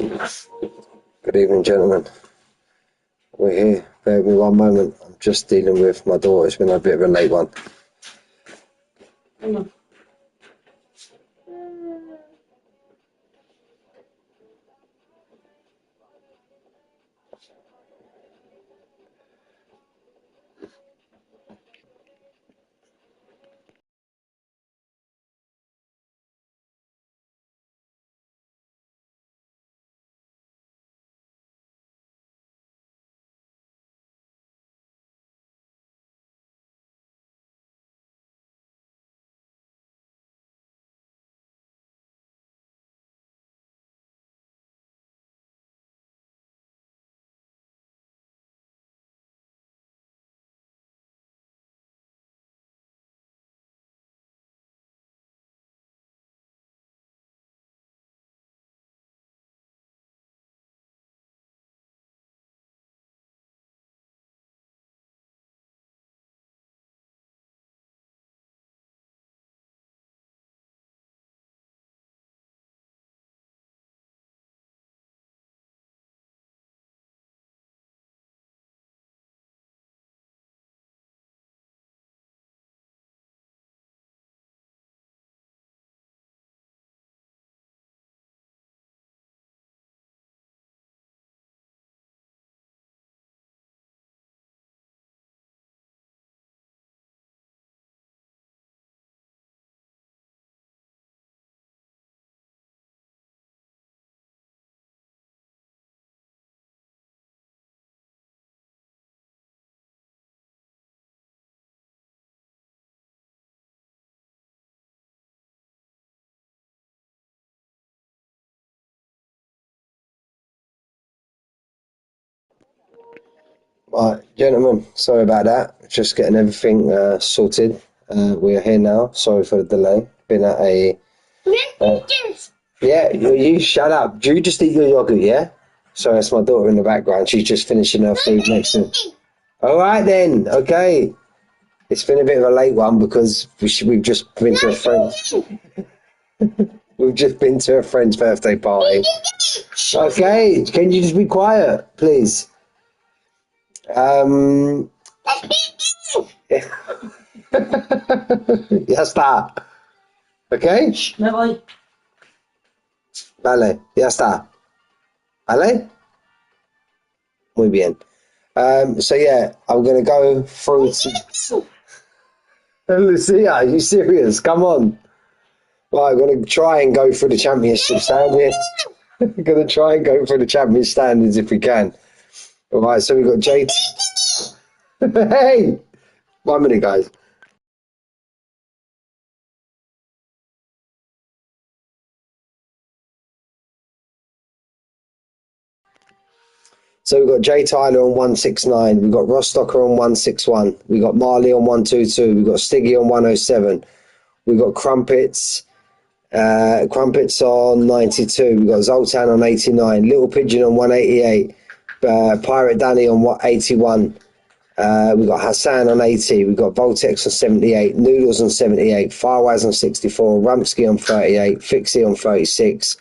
Good evening, gentlemen. We're here. Bear with me one moment. I'm just dealing with my daughter. It's been a bit of a late one. Right, gentlemen, sorry about that. Just getting everything sorted. We're here now. Sorry for the delay. Been at a... yeah, you shut up. Do you just eat your yogurt, yeah? Sorry, that's my daughter in the background. She's just finishing her food next to... All right then, okay. It's been a bit of a late one because we've just been to a friend's... We've just been to a friend's birthday party. Okay, can you just be quiet, please? Ya está. Okay? Me voy. Vale, ya está. Vale? Muy bien. So yeah, I'm gonna go through to... Lucia, are you serious? Come on. Right, I'm gonna try and go through the championship standings. I'm gonna try and go through the championship standings if we can. Alright, so we've got JT. Hey! 1 minute, guys. So we've got Jay Tyler on 169. We've got Rostocker on 161. We've got Marley on 122. We've got Stiggy on 107. We've got Crumpets on 92. We've got Zoltan on 89. Little Pigeon on 188. Pirate Danny on 81. We've got Hassan on 80. We've got Voltex on 78. Noodles on 78. Firewise on 64. Rumpsky on 38. Fixie on 36.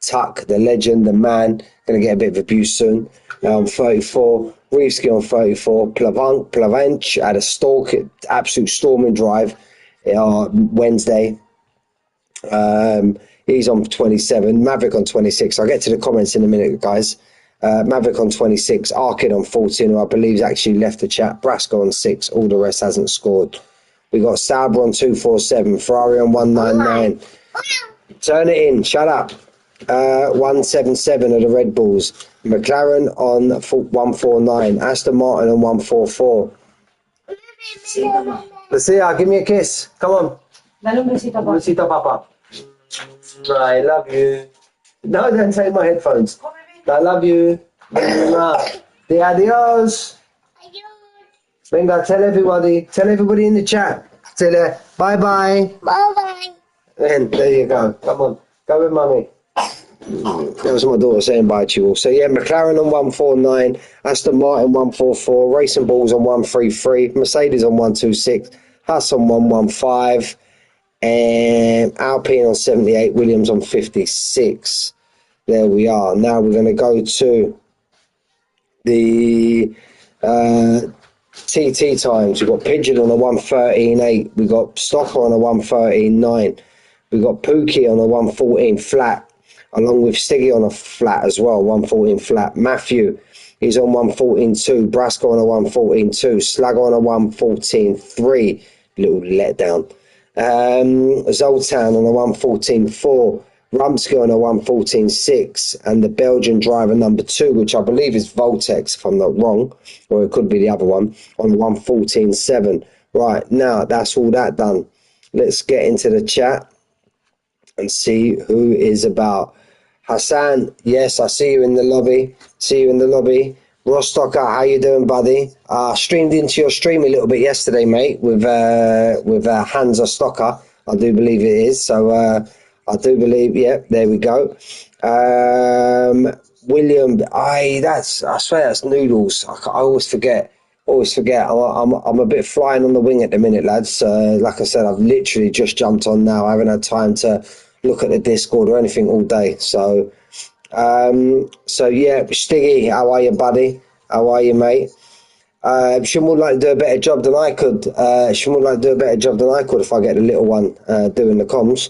Tuck, the legend, the man, going to get a bit of abuse soon. On 34, Reevesky on 34, Plavanch had a absolute storming drive Wednesday. He's on 27, Maverick on 26. I'll get to the comments in a minute, guys. Maverick on 26, Arkid on 14, who I believe has actually left the chat. Brasco on 6, all the rest hasn't scored. We got Sauber on 247, Ferrari on 199. Turn it in, shut up. 177 of the Red Bulls. McLaren on 149. Aston Martin on 144. Lucia, give me a kiss. Come on. Dale un besito, papá. Besito, papa. I love you. No, don't take my headphones. I love you. Di adios. Venga, tell everybody in the chat. Bye-bye. Bye-bye. And there you go. Come on. Go with mummy. That was my daughter saying bye to you all. So yeah, McLaren on 149, Aston Martin 144, Racing Bulls on 133, Mercedes on 126, Haas on 115, and Alpine on 78, Williams on 56. There we are. Now we're going to go to the TT times. We've got Pigeon on a 113.8. We've got Stocker on a 113.9. We've got Pookie on a 114 flat, along with Stiggy on a flat as well, 114 flat. Matthew is on 114.2. Brasco on a 114.2. Slugger on a 114.3. Little letdown. Zoltan on a 114.4. Rumsky on a 114.6, and the Belgian driver number 2, which I believe is Voltex, if I'm not wrong, or it could be the other one, on 114.7. Right, now that's all that done. Let's get into the chat and see who is about. Hassan, yes, I see you in the lobby. See you in the lobby. Rostocker, how you doing, buddy? Streamed into your stream a little bit yesterday, mate, with Hansa Stocker. I do believe it is. So I do believe, yeah, there we go. William, I swear that's Noodles. I always forget. I'm a bit flying on the wing at the minute, lads. Like I said, I've literally just jumped on now. I haven't had time to look at the Discord or anything all day. So yeah, Stiggy, how are you, buddy? How are you, mate? Shim would like to do a better job than I could. If I get the little one doing the comms.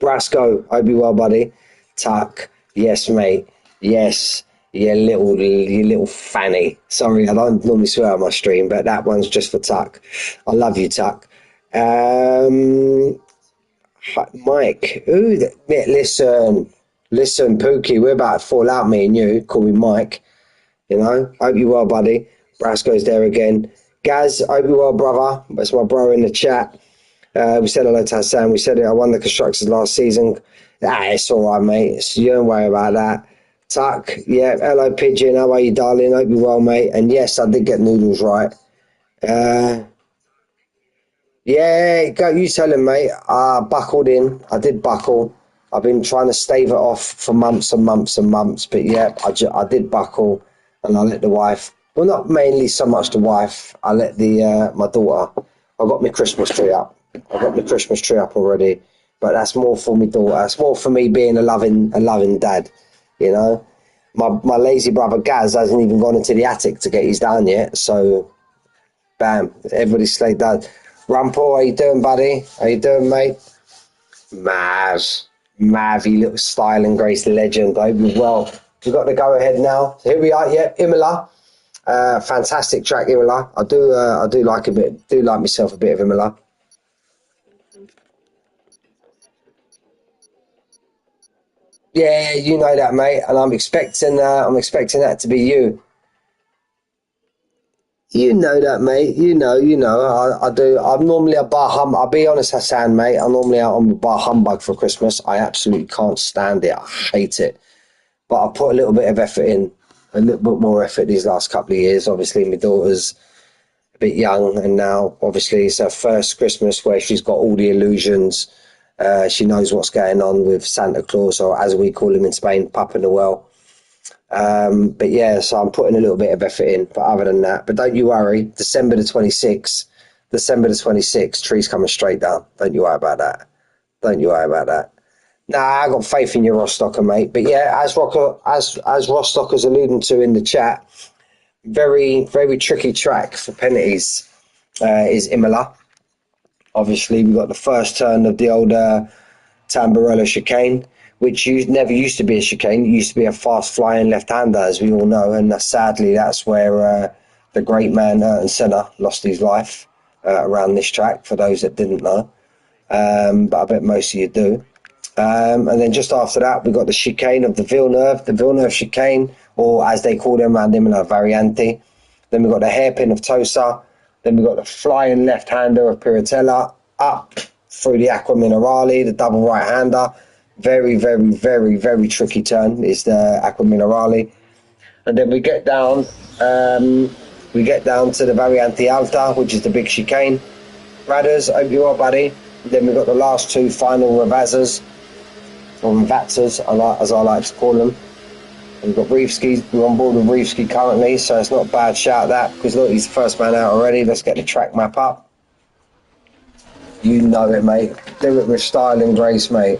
Brasco, hope you well, buddy. Tuck, yes, mate. Yes, you little fanny. Sorry, I don't normally swear on my stream, but that one's just for Tuck. I love you, Tuck. Mike, listen, Pookie, we're about to fall out, me and you. Call me Mike. You know, hope you well, buddy. Brasco's there again. Gaz, hope you well, brother. That's my bro in the chat. We said hello to Hassan. We said it. I won the constructors last season. It's all right, mate. You don't worry about that. Tuck, yeah. Hello, Pigeon. How are you, darling? Hope you're well, mate. And yes, I did get Noodles right. Yeah, go. You tell him, mate. I buckled in. I did buckle. I've been trying to stave it off for months and months and months. But yeah, I did buckle, and I let the wife. Well, not mainly so much the wife. I let the my daughter. I got my Christmas tree up. Already, but that's more for me daughter. That's more for me being a loving dad. You know, my lazy brother Gaz hasn't even gone into the attic to get his down yet. So, bam, everybody's slayed down. Rumpel, how you doing, buddy? How you doing, mate? Mav, you little style and grace legend. I hope you're well. We've got the go ahead now. So here we are. Yeah, Imola. Fantastic track, Imola. I do like a bit. Do like myself a bit of Imola. Yeah, you know that, mate, and I'm expecting that to be you. You know that, mate. You know. I do. I'm normally a bar hum. I'll be honest, Hassan, mate. I'm normally out on the bar humbug for Christmas. I absolutely can't stand it. I hate it. But I put a little bit of effort in, a little bit more effort these last couple of years. Obviously, my daughter's a bit young, and now obviously it's her first Christmas where she's got all the illusions. She knows what's going on with Santa Claus, or as we call him in Spain, Papa Noel. But yeah, so I'm putting a little bit of effort in. But other than that, but don't you worry. December the 26th, tree's coming straight down. Don't you worry about that. Nah, I got faith in your Rostocker, mate. But yeah, as Rostocker's alluding to in the chat, very, very tricky track for penalties is Imola. Obviously, we got the first turn of the old Tamburello chicane, which never used to be a chicane. It used to be a fast-flying left-hander, as we all know, and sadly, that's where the great man Ayrton Senna lost his life around this track, for those that didn't know. But I bet most of you do. And then just after that, we got the chicane of the Villeneuve chicane, or as they call them around Imola, Variante. Then we got the hairpin of Tosa. Then we got the flying left-hander of Piratella up through the Aqua Minerale, the double right-hander. Very, very, very, very tricky turn is the Aqua Minerale. And then we get down to the Variante Alta, which is the big chicane. Radders, hope you are, buddy. And then we got the last two final Ravazzas, or Ravazzas, as I like to call them. And we've got Reefski. We're on board with Reefski currently, so it's not a bad shout that, because look, he's the first man out already. Let's get the track map up. You know it, mate. Do it with style and grace, mate.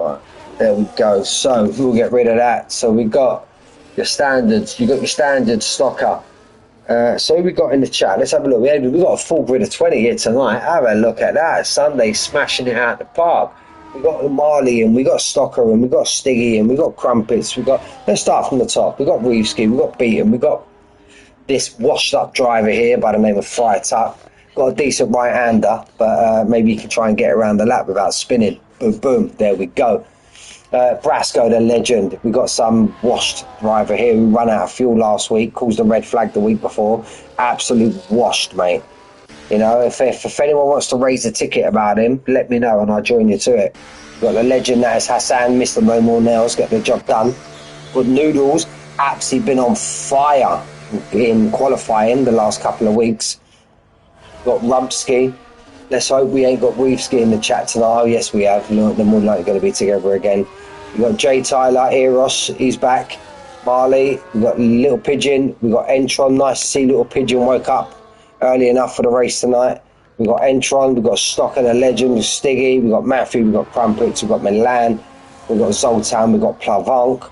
Right, there we go. So we'll get rid of that. So we got your standards. You got your standard stocker. So we got in the chat. Let's have a look. We got a full grid of 20 here tonight. Have a look at that. Sunday smashing it out the park. We got Marley and we got Stocker and we got Stiggy and we got Crumpets. We got. Let's start from the top. We got Reevesky. We got Beaton. We got this washed up driver here by the name of Friar Tuck. Got a decent right hander, but maybe you can try and get around the lap without spinning. Boom, boom. There we go. Brasco, the legend. We got some washed driver here who ran out of fuel last week, caused a red flag the week before. Absolute washed, mate. You know, if anyone wants to raise a ticket about him, let me know and I'll join you to it. We've got the legend that is Hassan, Mr. No More Nails, get the job done. But Noodles, absolutely been on fire in qualifying the last couple of weeks. We've got Rumpski. Let's hope we ain't got Reevesky in the chat tonight. Oh, yes, we have. They're more likely going to be together again. We've got Jay Tyler, Eros, he's back. Marley, we've got Little Pigeon, we've got Entron. Nice to see Little Pigeon woke up early enough for the race tonight. We've got Entron, we've got Stock and the Legend with Stiggy, we've got Matthew, we've got Crumpets, we've got Milan, we've got Zoltan, we've got Plavank,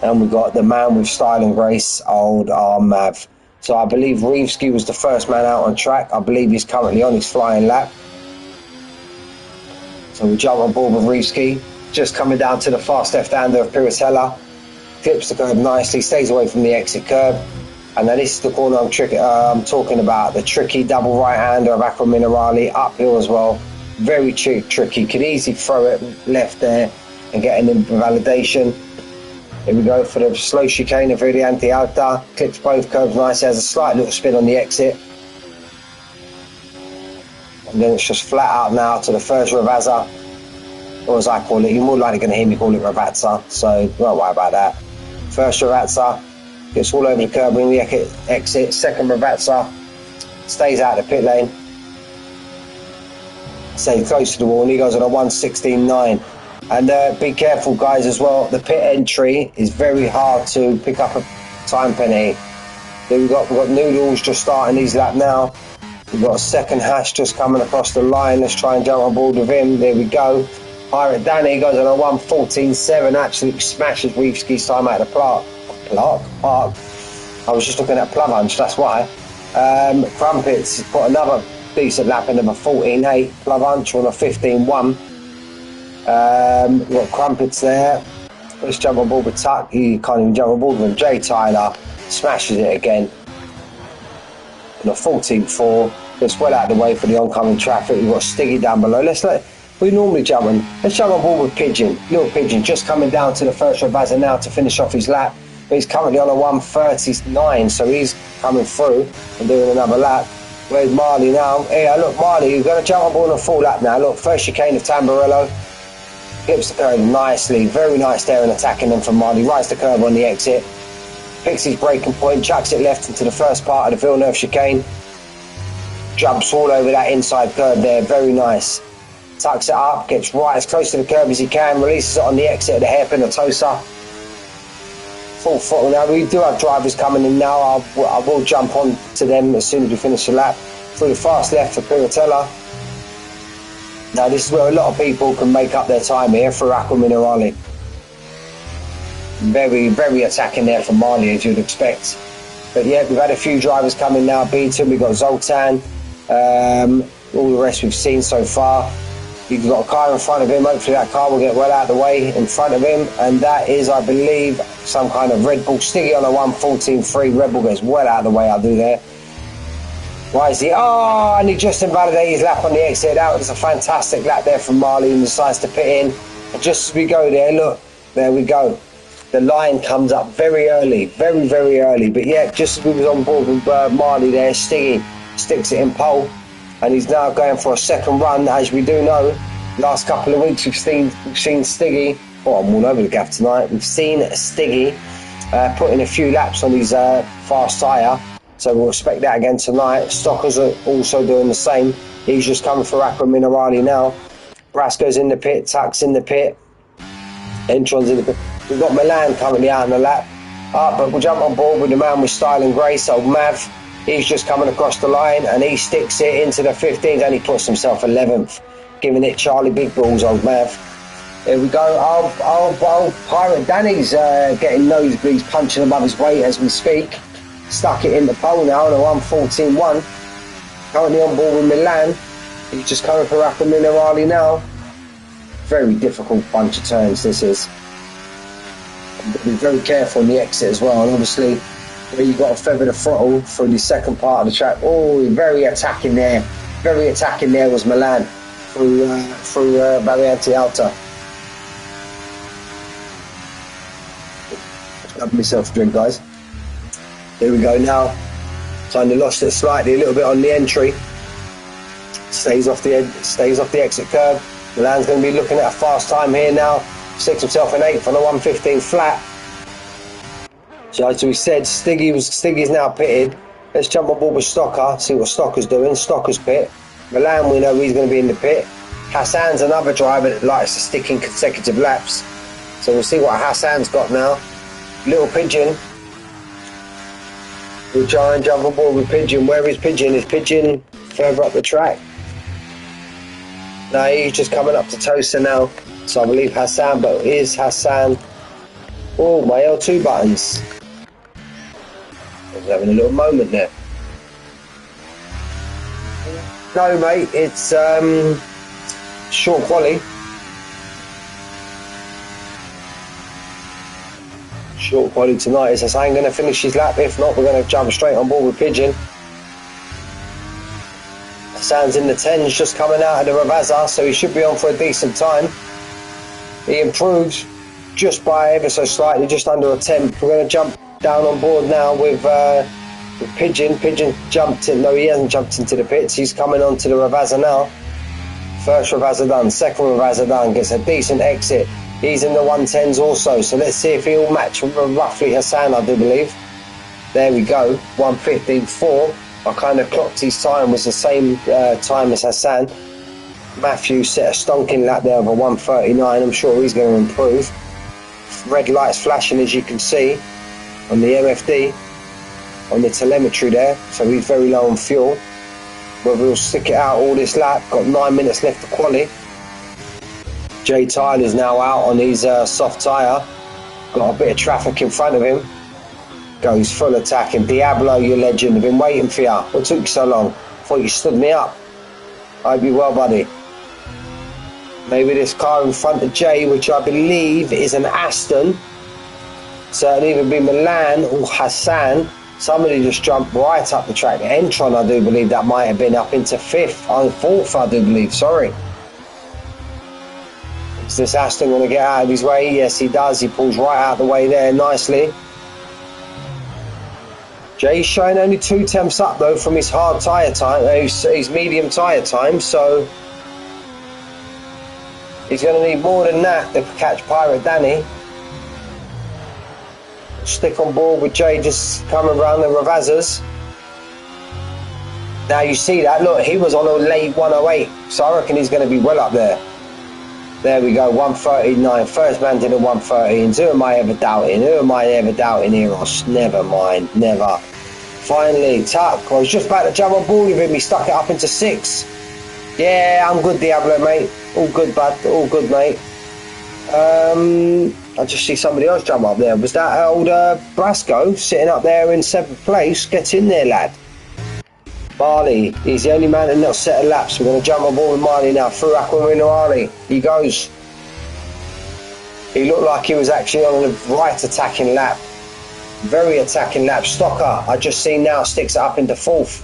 and we've got the man with style and grace, old Mav. So I believe Reevesky was the first man out on track. I believe he's currently on his flying lap. So we jump on board with Reevesky. Just coming down to the fast left-hander of Piratella. Clips the curb nicely, stays away from the exit curb. And then this is the corner I'm talking about. The tricky double right-hander of Aqua Minerale, uphill as well. Very tricky. Could easily throw it left there and get an invalidation. Here we go for the slow chicane of Variante Alta. Clips both curbs nicely, has a slight little spin on the exit. And then it's just flat out now to the first Ravazza. Or as I call it, you're more likely going to hear me call it Ravazza, so don't worry about that. First Ravazza, gets all over the curb in the exit. Second Ravazza, stays out of the pit lane. Stays close to the wall and he goes on a 1:16.9. And be careful, guys, as well. The pit entry is very hard to pick up a time penalty. Then we've got Noodles just starting his lap now. We've got a second Hash just coming across the line. Let's try and jump on board with him. There we go. Pirate Danny goes on a 1:14.7. Absolutely smashes Reevesky's time out of the park. I was just looking at Plavunch, that's why. Crumpets put another decent lap in of a 14.8. Plavunch on a 15.1. We've got Crumpets there. Let's jump on board with Tuck. He can't even jump on board with him. Jay Tyler smashes it again. On a 14.4. Gets well out of the way for the oncoming traffic. We've got Stiggy down below. We normally jump on. Let's jump on board with Pigeon. Little Pigeon just coming down to the first Ravazza now to finish off his lap. But he's currently on a 1:39, so he's coming through and doing another lap. Where's Marley now? Hey, look, Marley, you're going to jump on board on a full lap now. Look, first chicane of Tamburello. Clips the curb nicely. Very nice there and attacking them from Marley. Rides the curb on the exit. Picks his braking point, chucks it left into the first part of the Villeneuve chicane. Jumps all over that inside curb there. Very nice. Tucks it up, gets right as close to the curb as he can, releases it on the exit of the hairpin of Tosa. Full throttle now. We do have drivers coming in now. I will jump on to them as soon as we finish the lap. Through the fast left for Piratella. Now this is where a lot of people can make up their time here for Aqua Minerale. Very, very attacking there from Marley, as you'd expect. But yeah, we've had a few drivers coming now. Beaton, we've got Zoltan. All the rest we've seen so far. You've got a car in front of him. Hopefully that car will get well out of the way in front of him. And that is, I believe, some kind of Red Bull. Stiggy on a 1:14.3. Red Bull goes well out of the way, I'll do there. Why is he? Oh, and he just invalidated his lap on the exit. That was a fantastic lap there from Marley and decides to pit in. And just as we go there, look, there we go. The line comes up very early, very, very early. But yeah, just as we was on board with Marley there, Stiggy sticks it in pole. And he's now going for a second run. As we do know, last couple of weeks we've seen Stiggy. Oh, I'm all over the gaff tonight. We've seen Stiggy putting a few laps on his fast tyre. So we'll expect that again tonight. Stockers are also doing the same. He's just coming for Aqua Minerale now. Brasco's in the pit, Tuck's in the pit. Entron's in the pit. We've got Milan currently out in the lap. But we'll jump on board with the man with style and grace, old Mav. He's just coming across the line and he sticks it into the 15th and he puts himself 11th, giving it Charlie Big Balls, old Mav. Here we go. Our Pirate Danny's getting nosebleeds, punching above his weight as we speak. Stuck it in the pole now on a 1:14.1. Currently on board with Milan. He's just coming for Acqua Minerale now. Very difficult bunch of turns this is. You've got to be very careful on the exit as well. And obviously, where you've got to feather the throttle through the second part of the track. Oh, very attacking there. Very attacking there was Milan through Variante Alta. Grab myself a drink, guys. Here we go now. Kind of lost it slightly, a little bit on the entry. Stays off the exit curve. Milan's going to be looking at a fast time here now. Sticks himself in 8th on a 1:15 flat. So as we said, Stiggy's now pitted. Let's jump on board with Stocker, see what Stocker's doing. Stocker's pit. Milan, we know he's going to be in the pit. Hassan's another driver that likes to stick in consecutive laps. So we'll see what Hassan's got now. Little Pigeon. We'll try and jump on board with Pigeon. Where is Pigeon? Is Pigeon further up the track? No, he's just coming up to Toaster now. So I believe Hassan, but is Hassan... Oh, my L2 buttons. I was having a little moment there. No, mate, it's short quali. Short quali tonight is Hassan going to finish his lap? If not, we're going to jump straight on board with Pigeon. Hassan's in the 10s, just coming out of the Ravazza, so he should be on for a decent time. He improved just by ever so slightly, just under a 10. We're going to jump down on board now with Pigeon. Pigeon jumped in. No, he hasn't jumped into the pits. He's coming on to the Ravazza now. First Ravazza done, second Ravazza done. Gets a decent exit. He's in the 110s also. So let's see if he'll match roughly Hassan, I do believe. There we go. 1:15.4. I kind of clocked his time was the same time as Hassan. Matthew set a stonking lap there of a 1:39. I'm sure he's going to improve. Red lights flashing, as you can see on the MFD, on the telemetry there, so he's very low on fuel. Whether he'll stick it out all this lap. Got 9 minutes left to quali. Jay Tyler's now out on his soft tyre. Got a bit of traffic in front of him. Goes full attacking. Diablo, you legend, I've been waiting for you. What took you so long? Thought you stood me up. I hope you're well, buddy. Maybe this car in front of Jay, which I believe is an Aston. So it'll either be Milan or Hassan. Somebody just jumped right up the track. Entron, I do believe that might have been up into 5th. Oh, 4th, I do believe, sorry. Is this Aston going to get out of his way? Yes, he does. He pulls right out of the way there nicely. Jay's showing only 2 temps up though from his hard tyre time, his medium tyre time, so he's going to need more than that to catch Pirate Danny. Stick on board with Jay just coming around the Ravazzas. Now you see that, look, he was on a late 108, so I reckon he's going to be well up there. There we go, 1:39, first man to the 1:13s. Who am I ever doubting? Who am I ever doubting here? Never mind, never. Finally, Tuck, I was just about to jump on board with him, he stuck it up into 6. Yeah, I'm good, Diablo, mate. All good, bud, all good, mate. I just see somebody else jump up there. Was that old Brasco sitting up there in 7th place? Get in there, lad. Marley, he's the only man in that set of laps. We're going to jump on board with Marley now through Acqua Minerale. He goes. He looked like he was actually on the right attacking lap. Very attacking lap. Stocker, I just see now, sticks it up into 4th.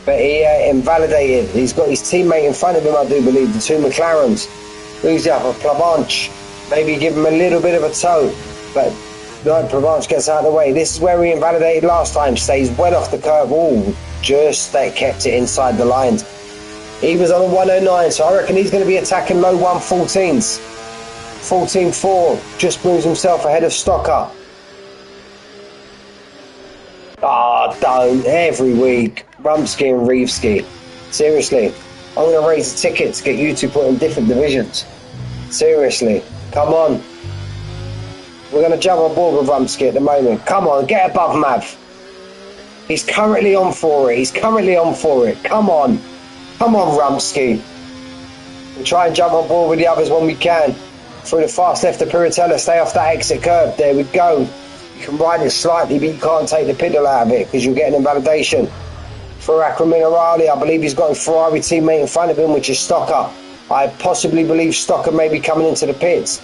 But he invalidated. He's got his teammate in front of him, I do believe, the 2 McLarens. Who's the other? Plavanche. Maybe give him a little bit of a tow. But no, Plavanche gets out of the way. This is where he invalidated last time. Stays well off the curve. Ooh. Just they kept it inside the lines. He was on a 109, so I reckon he's going to be attacking low 114s. 14.4 just moves himself ahead of Stocker. Don't every week. Rumsky and Reevesky. Seriously, I'm going to raise a ticket to get you two put in different divisions. Seriously, come on. We're going to jump on board with Rumsky at the moment. Come on, get above Mav. He's currently on for it. He's currently on for it. Come on. Come on, Rumsky. We'll try and jump on board with the others when we can. through the fast left of Piratella, stay off that exit curb. There we go. You can ride it slightly, but you can't take the pedal out of it because you're getting invalidation. For Acqua Minerale, I believe he's got a Ferrari teammate in front of him, which is Stocker. I possibly believe Stocker may be coming into the pits.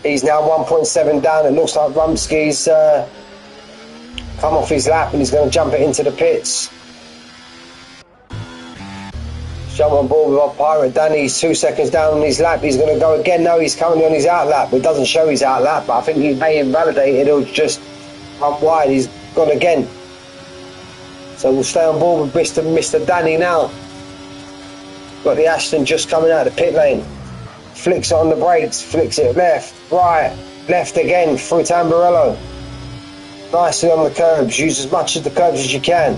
He's now 1.7 down. It looks like Rumsky's come off his lap and he's going to jump it into the pits. Jump on board with our Pirate Danny. He's 2 seconds down on his lap. He's going to go again. No, he's currently on his out lap. It doesn't show his out lap, but I think he may invalidate it. He'll just run wide. He's gone again. So we'll stay on board with Mr. Danny now. Got the Aston just coming out of the pit lane. Flicks it on the brakes. Flicks it left, right, left again through Tamburello. Nicely on the curbs. Use as much of the curbs as you can.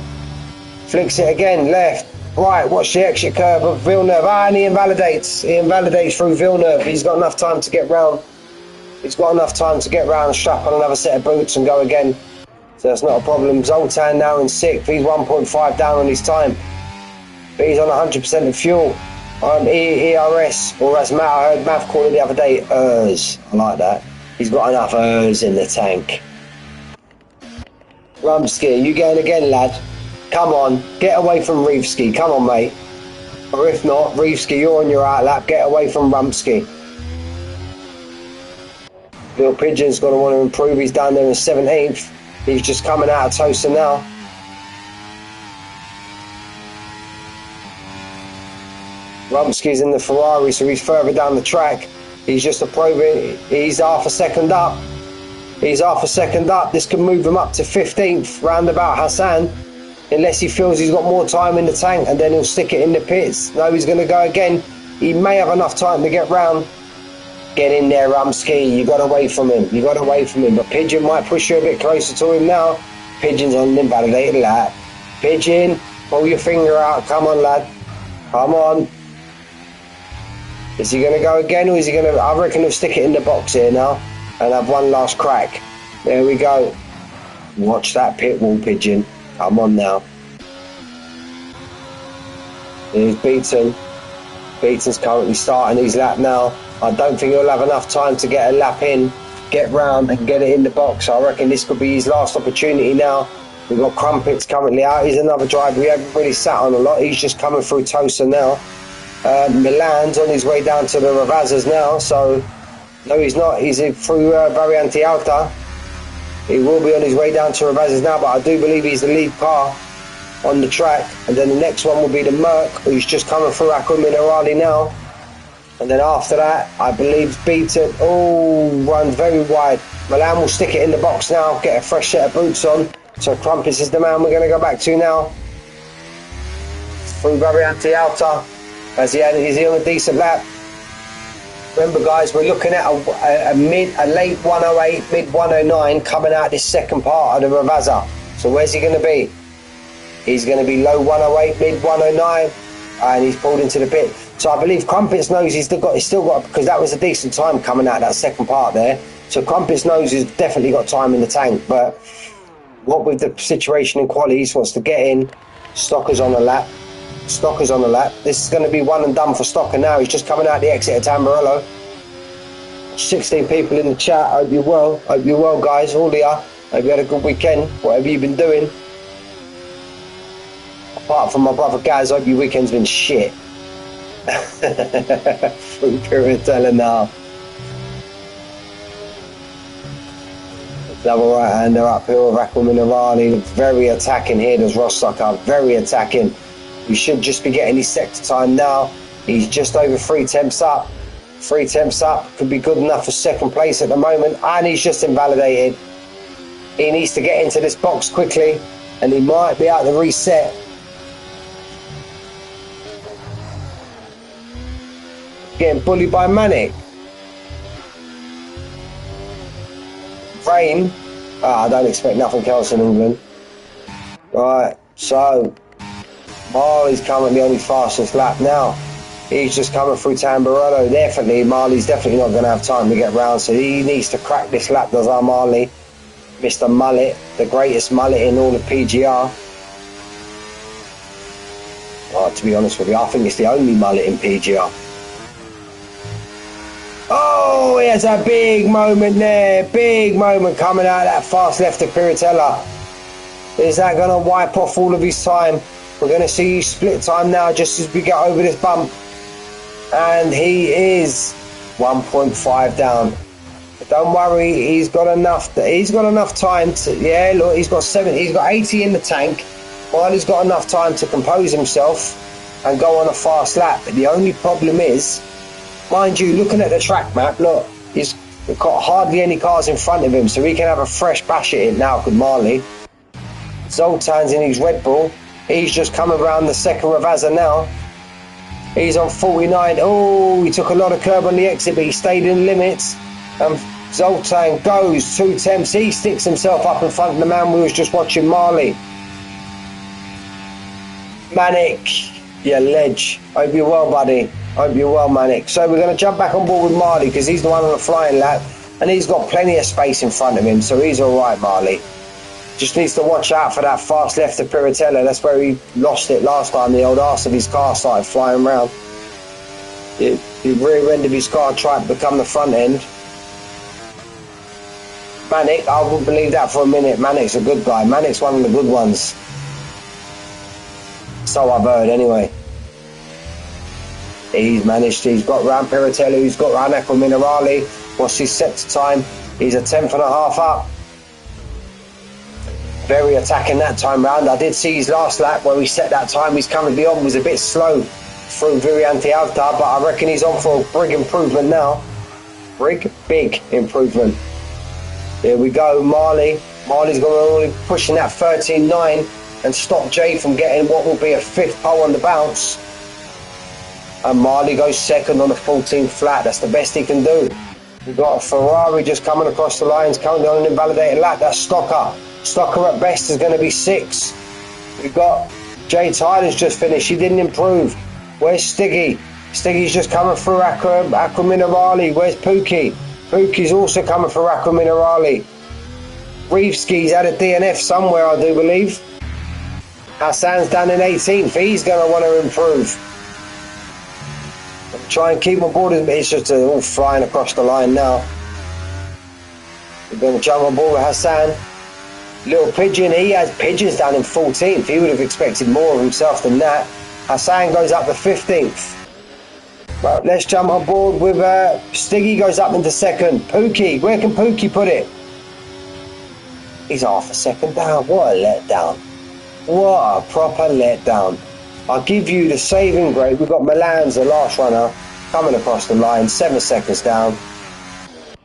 Flicks it again, left, right. Watch the exit curve of Villeneuve. And he invalidates. He invalidates through Villeneuve. He's got enough time to get round. He's got enough time to get round, strap on another set of boots and go again. So that's not a problem. Zoltan now in 6th. He's 1.5 down on his time. But he's on 100% of fuel. On ERS, or as I heard Mav call it the other day, ERS. I like that. He's got enough ERS in the tank. Rumsky, you going again, lad? Come on, get away from Reevsky. Come on, mate. Or if not, Reevsky, you're on your out lap. Get away from Rumsky. Little Pigeon's going to want to improve. He's down there in 17th. He's just coming out of Tosa now. Rumsky's in the Ferrari, so he's further down the track. He's just approaching. He's half a second up. He's half a second up. This can move him up to 15th, round about Hassan, unless he feels he's got more time in the tank, and then he'll stick it in the pits. No, he's going to go again. He may have enough time to get round. Get in there, Rumsky. You got away from him. You got away from him. But Pigeon might push you a bit closer to him now. Pigeon's on an invalidated lap. Pigeon, pull your finger out. Come on, lad. Come on. Is he going to go again, or is he going to... I reckon he'll stick it in the box here now and have one last crack. There we go. Watch that pit wall, Pigeon. Come on now. Here's Beaton. Beaton's currently starting his lap now. I don't think he'll have enough time to get a lap in, get round and get it in the box. I reckon this could be his last opportunity now. We've got Crumpets currently out. He's another driver we haven't really sat on a lot. He's just coming through Tosa now. Milan's on his way down to the Ravazas now, so no, he's not. He's through Variante Alta. He will be on his way down to Ravazas now, but I do believe he's the lead car on the track. And then the next one will be the Merc, who's just coming through Acqua Minerale now. And then after that, I believe Beaton. Oh, runs very wide. Milan will stick it in the box now, get a fresh set of boots on. So Crumpets is the man we're going to go back to now. Through Variante Alta. Is he on a decent lap? Remember, guys, we're looking at a late 108, mid 109 coming out this second part of the Ravazza. So where's he going to be? He's going to be low 108, mid 109, and he's pulled into the pit. So I believe Crumpets knows he's still got, because that was a decent time coming out that second part there. So Crumpets knows he's definitely got time in the tank. But what with the situation in quali, he just wants to get in. Stocker's on the lap. Stocker's on the lap. This is going to be one and done for Stocker now. He's just coming out the exit of Tamburello. 16 people in the chat. Hope you're well. Hope you're well, guys. All of you. Hope you had a good weekend. Whatever you've been doing. Apart from my brother Gaz, hope your weekend's been shit. From Piratella now. Double right-hander uphill of Acqua Minerale. Very attacking here. Does Rostocker. Very attacking. We should just be getting his sector time now. He's just over 3 temps up. 3 temps up. Could be good enough for second place at the moment. And he's just invalidated. He needs to get into this box quickly. And he might be able to reset. Getting bullied by Manic. Rain. I don't expect nothing else in England. Right, so... Marley's currently on his fastest lap now. He's just coming through Tamburello. Marley's definitely not going to have time to get round, so he needs to crack this lap, does our Marley. Mr. Mullet, the greatest mullet in all of PGR. Well, to be honest with you, I think it's the only mullet in PGR. Oh, he has a big moment there. Big moment coming out of that fast left of Piratella. Is that going to wipe off all of his time? We're going to see split time now just as we get over this bump. And he is 1.5 down. But don't worry, he's got enough time to, yeah, look, he's got 80 in the tank. Marley's got enough time to compose himself and go on a fast lap. But the only problem is, mind you, looking at the track map, look, he's got hardly any cars in front of him, so he can have a fresh bash at it now, could Marley. Zoltan's in his Red Bull. He's just coming around the second Ravazza now. He's on 49. Oh, he took a lot of curb on the exit, but he stayed in limits. And Zoltan goes 2 attempts. He sticks himself up in front of the man we was just watching, Marley. Manic, you ledge. Hope you're well, buddy. Hope you're well, Manic. So we're going to jump back on board with Marley because he's the one on the flying lap. And he's got plenty of space in front of him, so he's all right, Marley. Just needs to watch out for that fast left of Piratella. That's where he lost it last time. The old arse of his car started flying around. The rear end of his car tried to become the front end. Manic, I wouldn't believe that for a minute. Manic's a good guy. Manic's one of the good ones. So I've heard anyway. He's got round Piratella, he's got round Eco Minerale. What's his set to time? He's a 10th and a half up. Very attacking that time round. I did see his last lap where he set that time he's currently on was a bit slow through Viriante Alta, but I reckon he's on for a big improvement now. Big improvement. Here we go, Marley. Marley's going to be pushing that 13.9 and stop Jay from getting what will be a 5th pole on the bounce. And Marley goes second on the 14 flat. That's the best he can do. We've got a Ferrari just coming across the lines, currently on an invalidated lap. That's Stocker. Stocker at best is going to be 6. We've got Jay Tyler's just finished. He didn't improve. Where's Stiggy? Stiggy's just coming through Aqua Minerale. Where's Pookie? Pookie's also coming through Aqua Minerale. Reevski's had a DNF somewhere, I do believe. Hassan's down in 18th. He's going to want to improve. Try and keep on board. It's just all flying across the line now. We're going to jump on board with Hassan. Little Pigeon, he has Pigeons down in 14th. He would have expected more of himself than that. Hassan goes up to 15th. Well, let's jump on board with Stiggy goes up into 2nd. Pookie, where can Pookie put it? He's half a second down. What a letdown. What a proper letdown. I'll give you the saving grade. We've got Milan's the last runner coming across the line, 7 seconds down.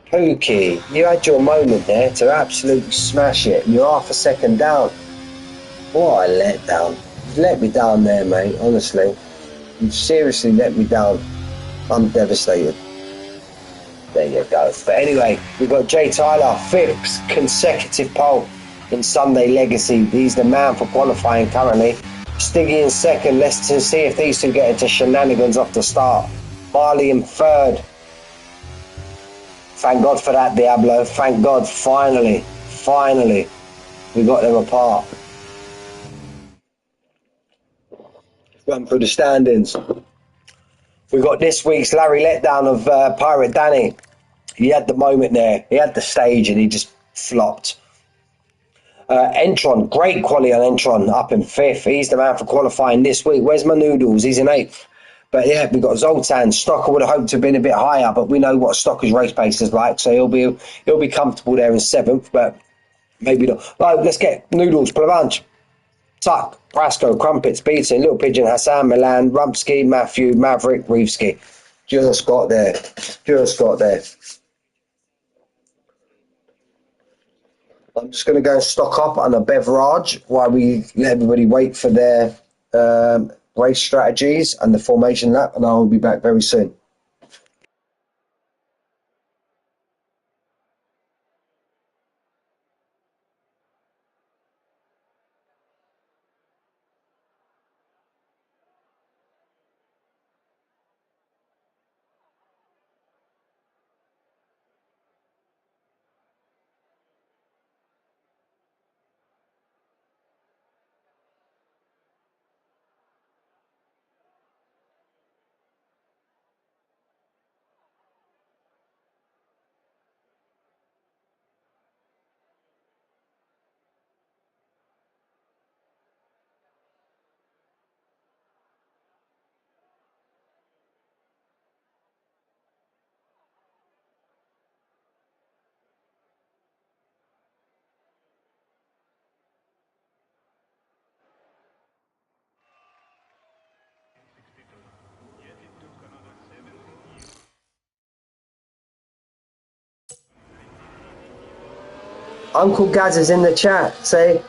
Pookie, you had your moment there to absolutely smash it. You're half a second down. What a letdown. You let me down there, mate, honestly. You seriously let me down. I'm devastated. There you go. But anyway, we've got Jay Tyler, 5th consecutive pole in Sunday Legacy. He's the man for qualifying currently. Stiggy in 2nd. Let's see if these two get into shenanigans off the start. Marley in 3rd. Thank God for that, Diablo. Thank God, finally, we got them apart. Run through the standings. We got this week's Larry letdown of Pirate Danny. He had the moment there. He had the stage and he just flopped. Entron, great quality on Entron, up in 5th. He's the man for qualifying this week. Where's my noodles? He's in 8th. But yeah, we've got Zoltan. Stocker would have hoped to have been a bit higher, but we know what Stocker's race pace is like, so he'll be comfortable there in 7th, but maybe not. Right, let's get Noodles, Plavanch, Tuck, Brasco, Crumpets, Beaton, Little Pigeon, Hassan, Milan, Rumpski, Matthew, Maverick, Reevski. Just got there. I'm just going to go and stock up on a beverage while we let everybody wait for their race strategies and the formation lap, and I'll be back very soon. Uncle Gaz is in the chat. Say,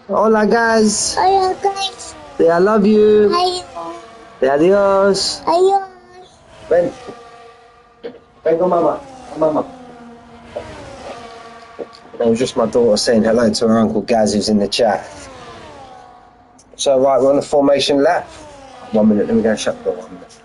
hola Gaz. Hola, guys. Say, I love you. Adiós. Say, adios. Adiós. Ven. Ven con mama. Con mama. That was just my daughter saying hello to her Uncle Gaz who's in the chat. So, right, we're on the formation lap. 1 minute, let me go and shut the door. 1 minute.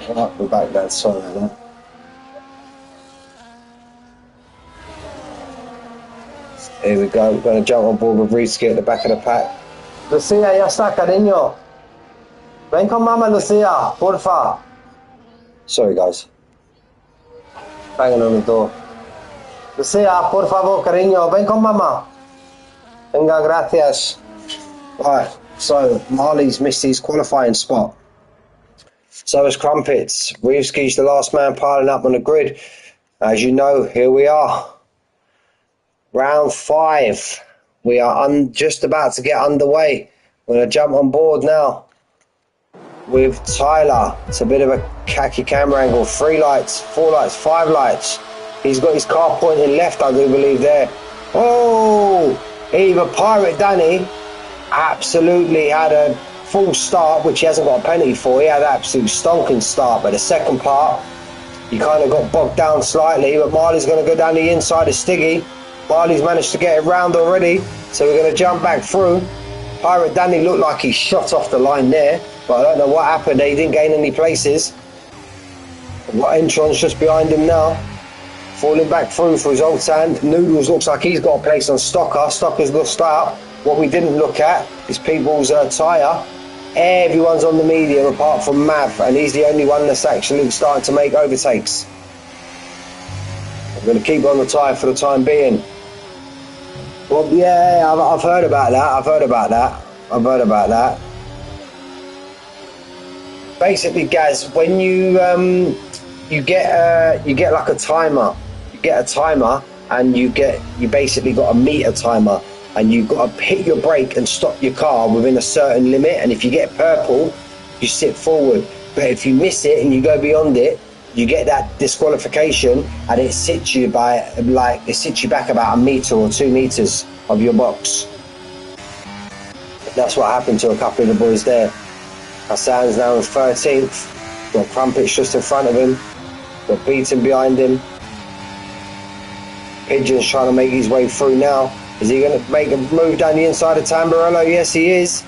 Right, we're back there, sorry about that. Here we go, we're going to jump on board with Risky at the back of the pack. Lucia, ya está, cariño. Ven con mama, Lucia, porfa. Sorry, guys. Banging on the door. Lucia, por favor, cariño, ven con mama. Venga, gracias. Right, so Marley's missed his qualifying spot. So is Crumpets. Reevsky's the last man piling up on the grid. As you know, here we are. Round 5. We are just about to get underway. We're going to jump on board now with Tyler. It's a bit of a khaki camera angle. 3 lights, 4 lights, 5 lights. He's got his car pointing left, I do believe, there. Oh! Either Pirate Danny absolutely had a full start, which he hasn't got a penalty for. He had an absolute stonking start, but the second part, he kind of got bogged down slightly, but Marley's going to go down the inside of Stiggy. Marley's managed to get it round already, so we're going to jump back through. Pirate Danny looked like he shot off the line there, but I don't know what happened. He didn't gain any places. Entron's just behind him now, falling back through for his old stand. Noodles looks like he's got a place on Stocker. Stocker's lost out. What we didn't look at is people's tyre. Everyone's on the medium apart from Mav, and he's the only one that's actually starting to make overtakes. I'm going to keep on the tyre for the time being. Well, yeah, I've heard about that. Basically, Gaz, when you get like a timer, and you basically got a meter timer, and you've got to hit your brake and stop your car within a certain limit. And if you get purple, you sit forward. But if you miss it and you go beyond it, you get that disqualification, and it sits you back about 1 meter or 2 meters of your box. That's what happened to a couple of the boys there. Hassan's now in 13th. Got Crumpets just in front of him. Got Beaton behind him. Pigeon's trying to make his way through now. Is he going to make a move down the inside of Tamburello? Yes, he is.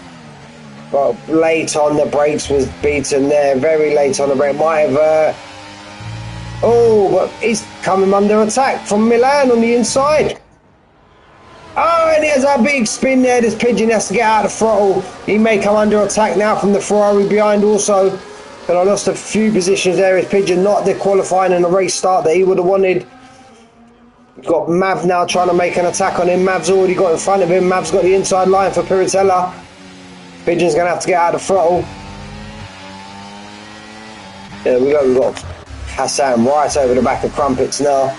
But late on the brakes was Beaton there. Very late on the brake. Might have... Oh, but he's coming under attack from Milan on the inside. Oh, and he has a big spin there. This Pigeon has to get out of the throttle. He may come under attack now from the Ferrari behind also. But I lost a few positions there. His Pigeon not qualifying in the race start that he would have wanted. We've got Mav now trying to make an attack on him. Mav's already got in front of him. Mav's got the inside line for Piratella. Pigeon's going to have to get out of the throttle. There we go. We've got Hassan right over the back of Crumpets now.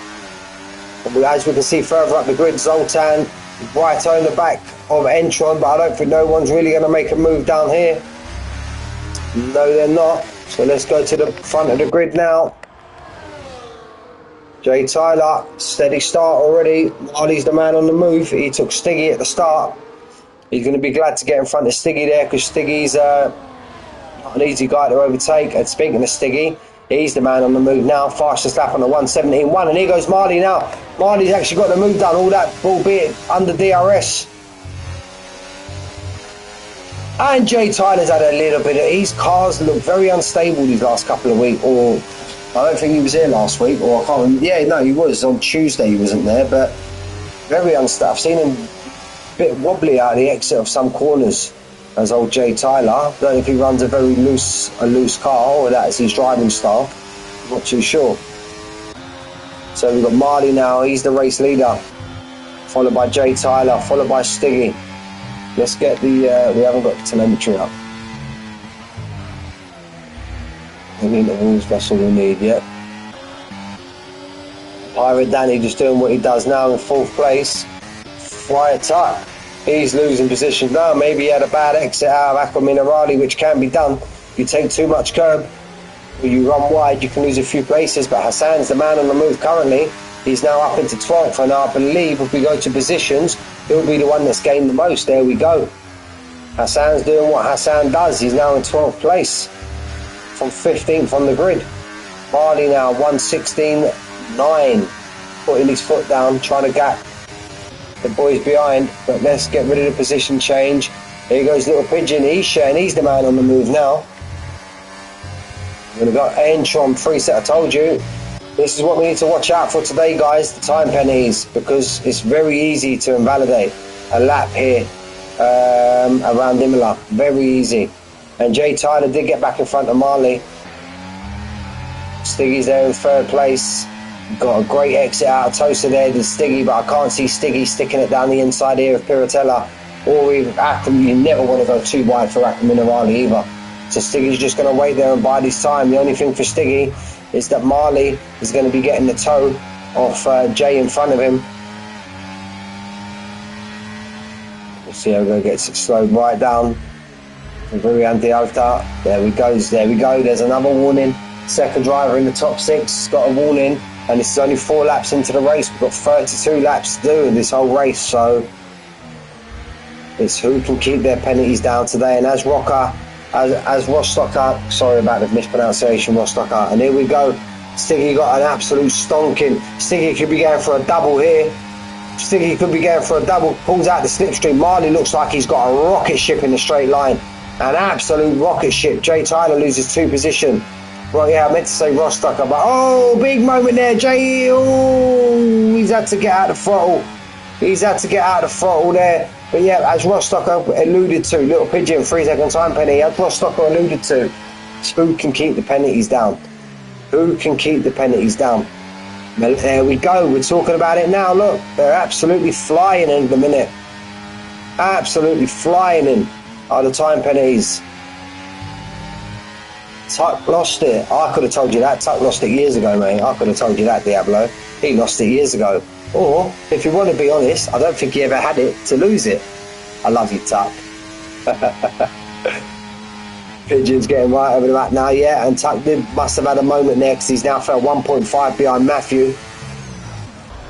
As we can see further up the grid, Zoltan right on the back of Entron, but I don't think no one's really going to make a move down here. No, they're not. So let's go to the front of the grid now. Jay Tyler, steady start already. Marley's the man on the move. He took Stiggy at the start. He's going to be glad to get in front of Stiggy there, because Stiggy's not an easy guy to overtake. And speaking of Stiggy, He's the man on the move now. Fastest lap on the 1:17.1. And here goes Marley now. Marley's actually got the move done. All that, albeit under DRS. And Jay Tyler's had a little bit of... His cars look very unstable these last couple of weeks. Or I don't think he was here last week. Or I can't remember. Yeah, no, he was. On Tuesday he wasn't there. But very unstable. I've seen him a bit wobbly out of the exit of some corners. As old Jay Tyler. I don't know if he runs a very loose car or that's his driving style. Not too sure. So we've got Marley now. He's the race leader. Followed by Jay Tyler. Followed by Stiggy. Let's get the... we haven't got the telemetry up. The intervals, that's all we need yet. Pirate Danny just doing what he does now in 4th place. Friar Tuck. He's losing position now. Maybe he had a bad exit out of Aqua Minerale, which can be done. If you take too much curb, or you run wide, you can lose a few places. But Hassan's the man on the move currently. He's now up into 12th, and I believe if we go to positions, he'll be the one that's gained the most. There we go. Hassan's doing what Hassan does. He's now in 12th place from 15th on the grid. Marley now 1:16.9, putting his foot down, trying to gap the boys behind. But let's get rid of the position change. Here goes Little Pigeon. He's sharing. He's the man on the move now. We're going to go Entron preset. I told you. This is what we need to watch out for today, guys. The time pennies, because it's very easy to invalidate a lap here around Imola. Very easy. And Jay Tyler did get back in front of Marley. Stiggy's there in 3rd place. Got a great exit out of Tosa there to Stiggy, but I can't see Stiggy sticking it down the inside here of Piratella. Or even Aqua. You never want to go too wide for Aqua Minerale either. So Stiggy's just going to wait there and bide his time. The only thing for Stiggy is that Marley is going to be getting the toe off Jay in front of him. We'll see how he gets it slowed right down. Virian de Alta. There we go. There we go. There's another warning. Second driver in the top 6 got a warning. And this is only 4 laps into the race. We've got 32 laps to do in this whole race. So it's who can keep their penalties down today. And as Rostocker, sorry about the mispronunciation, Rostocker. And here we go. Stiggy got an absolute stonking. Stiggy could be going for a double here. Stiggy could be going for a double. Pulls out the slipstream. Marley looks like he's got a rocket ship in the straight line. An absolute rocket ship. Jay Tyler loses 2 position. Well, yeah, I meant to say Rostocker, but oh, big moment there, Jay. Oh, he's had to get out of the throttle. He's had to get out of the throttle there. But yeah, as Rostocker alluded to, Little Pigeon, 3-second time penny, as Rostocker alluded to, who can keep the penalties down? Who can keep the penalties down? Well, there we go. We're talking about it now. Look, they're absolutely flying in the minute. Absolutely flying in are the time penalties. Tuck lost it. I could have told you that. Tuck lost it years ago, mate. I could have told you that, Diablo. He lost it years ago. Or, if you want to be honest, I don't think he ever had it to lose it. I love you, Tuck. Pigeon's getting right over the back now, yeah. And Tuck must have had a moment there because he's now fell 1.5 behind Matthew.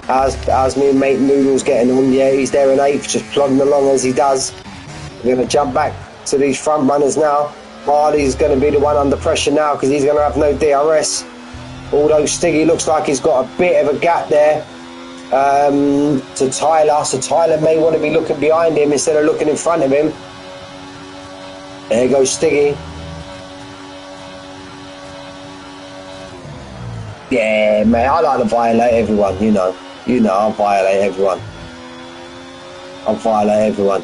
How's me and mate Noodles getting on? Yeah, he's there in 8th, just plodding along as he does. We're going to jump back to these front runners now. Marley's going to be the one under pressure now because he's going to have no DRS. Although Stiggy looks like he's got a bit of a gap there to Tyler. So Tyler may want to be looking behind him instead of looking in front of him. There goes Stiggy. Yeah, mate, I like to violate everyone, you know. You know, I'll violate everyone. I'll violate everyone.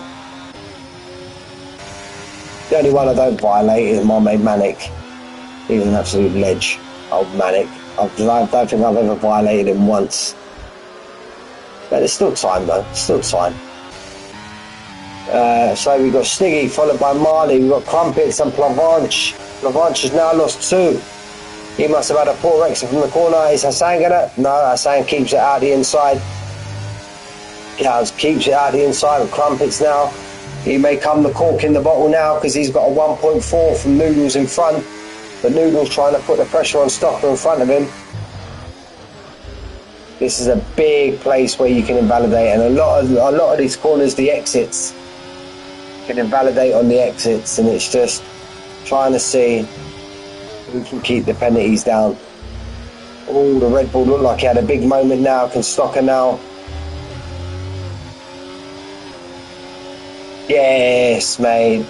The only one I don't violate is my mate Manic. He's an absolute ledge, old Manic. I don't think I've ever violated him once. But there's still time though, still time. So we've got Stiggy followed by Marley, we've got Crumpets and Plavanche. Plavanche has now lost 2. He must have had a poor exit from the corner. Is Hassan gonna? No, Hassan keeps it out the inside. Yeah, keeps it out the inside of Crumpets now. He may come the cork in the bottle now because he's got a 1.4 from Noodles in front. But Noodles trying to put the pressure on Stocker in front of him. This is a big place where you can invalidate, and a lot of these corners, the exits, you can invalidate on the exits, and it's just trying to see Who can keep the penalties down? Oh, the Red Bull looked like he had a big moment now. Can Stocker now? Yes, mate.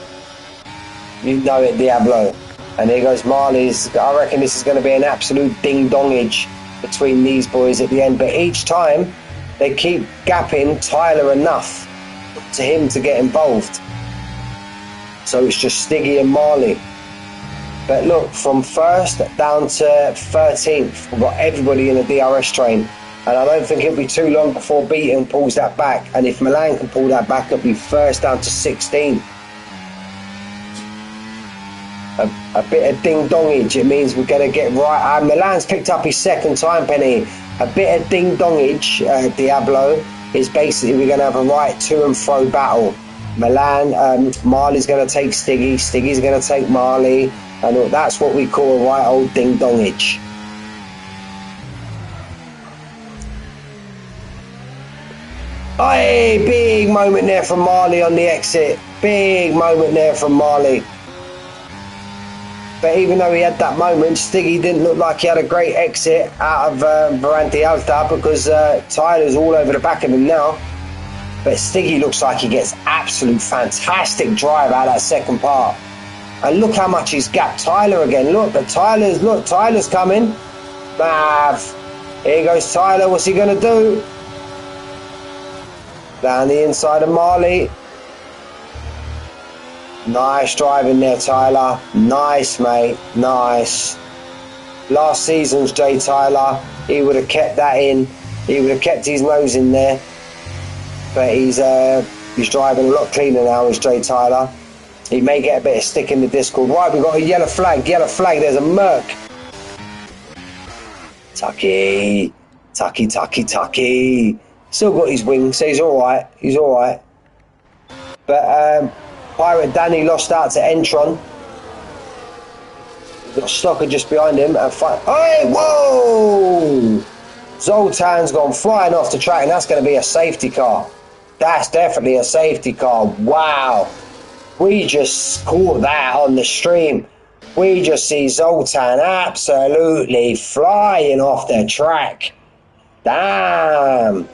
You know it, Diablo. And here goes Marley's. I reckon this is going to be an absolute ding-dongage between these boys at the end. But each time, they keep gapping Tyler enough to him to get involved. So it's just Stiggy and Marley. But look, from first down to 13th, we've got everybody in the DRS train. And I don't think it'll be too long before Beaton pulls that back. And if Milan can pull that back, it'll be first down to 16. A bit of ding-dongage, it means we're going to get right. Milan's picked up his second time penny. A bit of ding-dongage, Diablo, is basically we're going to have a right to and fro battle. Milan, Marley's going to take Stiggy, Stiggy's going to take Marley, and that's what we call a right old ding-dongage. Hey, big moment there from Marley on the exit. Big moment there from Marley. But even though he had that moment, Stiggy didn't look like he had a great exit out of Varante Alta because Tyler's all over the back of him now. But Stiggy looks like he gets absolute fantastic drive out of that second part. And look how much he's gapped Tyler again. Look, Tyler's coming. Mav. Here goes Tyler. What's he going to do? Down the inside of Marley. Nice driving there, Tyler. Nice, mate. Nice. Last season's Jay Tyler. He would have kept that in. He would have kept his nose in there. But he's driving a lot cleaner now as Jay Tyler. He may get a bit of stick in the Discord. Right, we've got a yellow flag. Yellow flag. There's a Merc. Tucky. Still got his wings, so he's all right. He's all right. But Pirate Danny lost out to Entron. We've got Stocker just behind him. And hey, whoa! Zoltan's gone flying off the track, and that's going to be a safety car. That's definitely a safety car. Wow. We just caught that on the stream. We just see Zoltan absolutely flying off the track. Damn.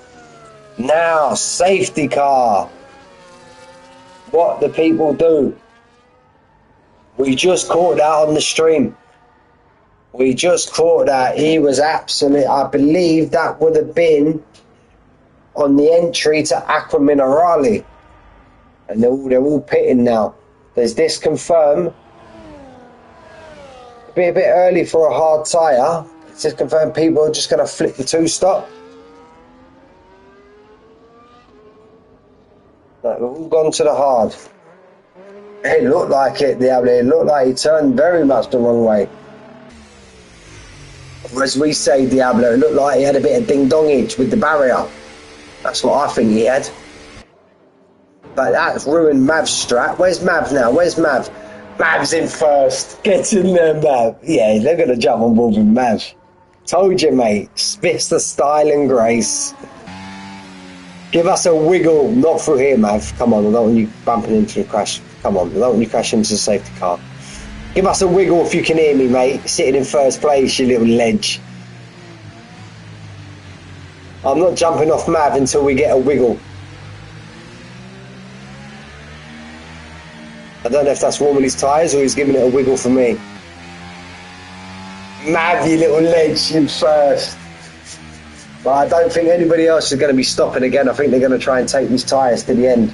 Now, safety car. What the people do. We just caught that on the stream. We just caught that. He was absolutely, I believe that would have been on the entry to Aqua Minerale. And they're all pitting now. Does this confirm? Be a bit early for a hard tyre. Does this confirm people are just going to flip the two-stop? We've all gone to the hard. It looked like it, Diablo. It looked like he turned very much the wrong way. Or as we say, Diablo, it looked like he had a bit of ding-dongage with the barrier. That's what I think he had. But that's ruined Mav's strat. Where's Mav now? Where's Mav? Mav's in first. Get in there, Mav. Yeah, they're going to jump on board with Mav. Told you, mate. Mr. Style and Grace. Give us a wiggle. Not through here, Mav. Come on, I don't want you bumping into the crash. Come on, I don't want you crashing into the safety car. Give us a wiggle if you can hear me, mate. Sitting in first place, you little ledge. I'm not jumping off Mav until we get a wiggle. I don't know if that's warming his tyres or he's giving it a wiggle for me. Mav, you little ledge, in first. But I don't think anybody else is going to be stopping again. I think they're going to try and take these tyres to the end.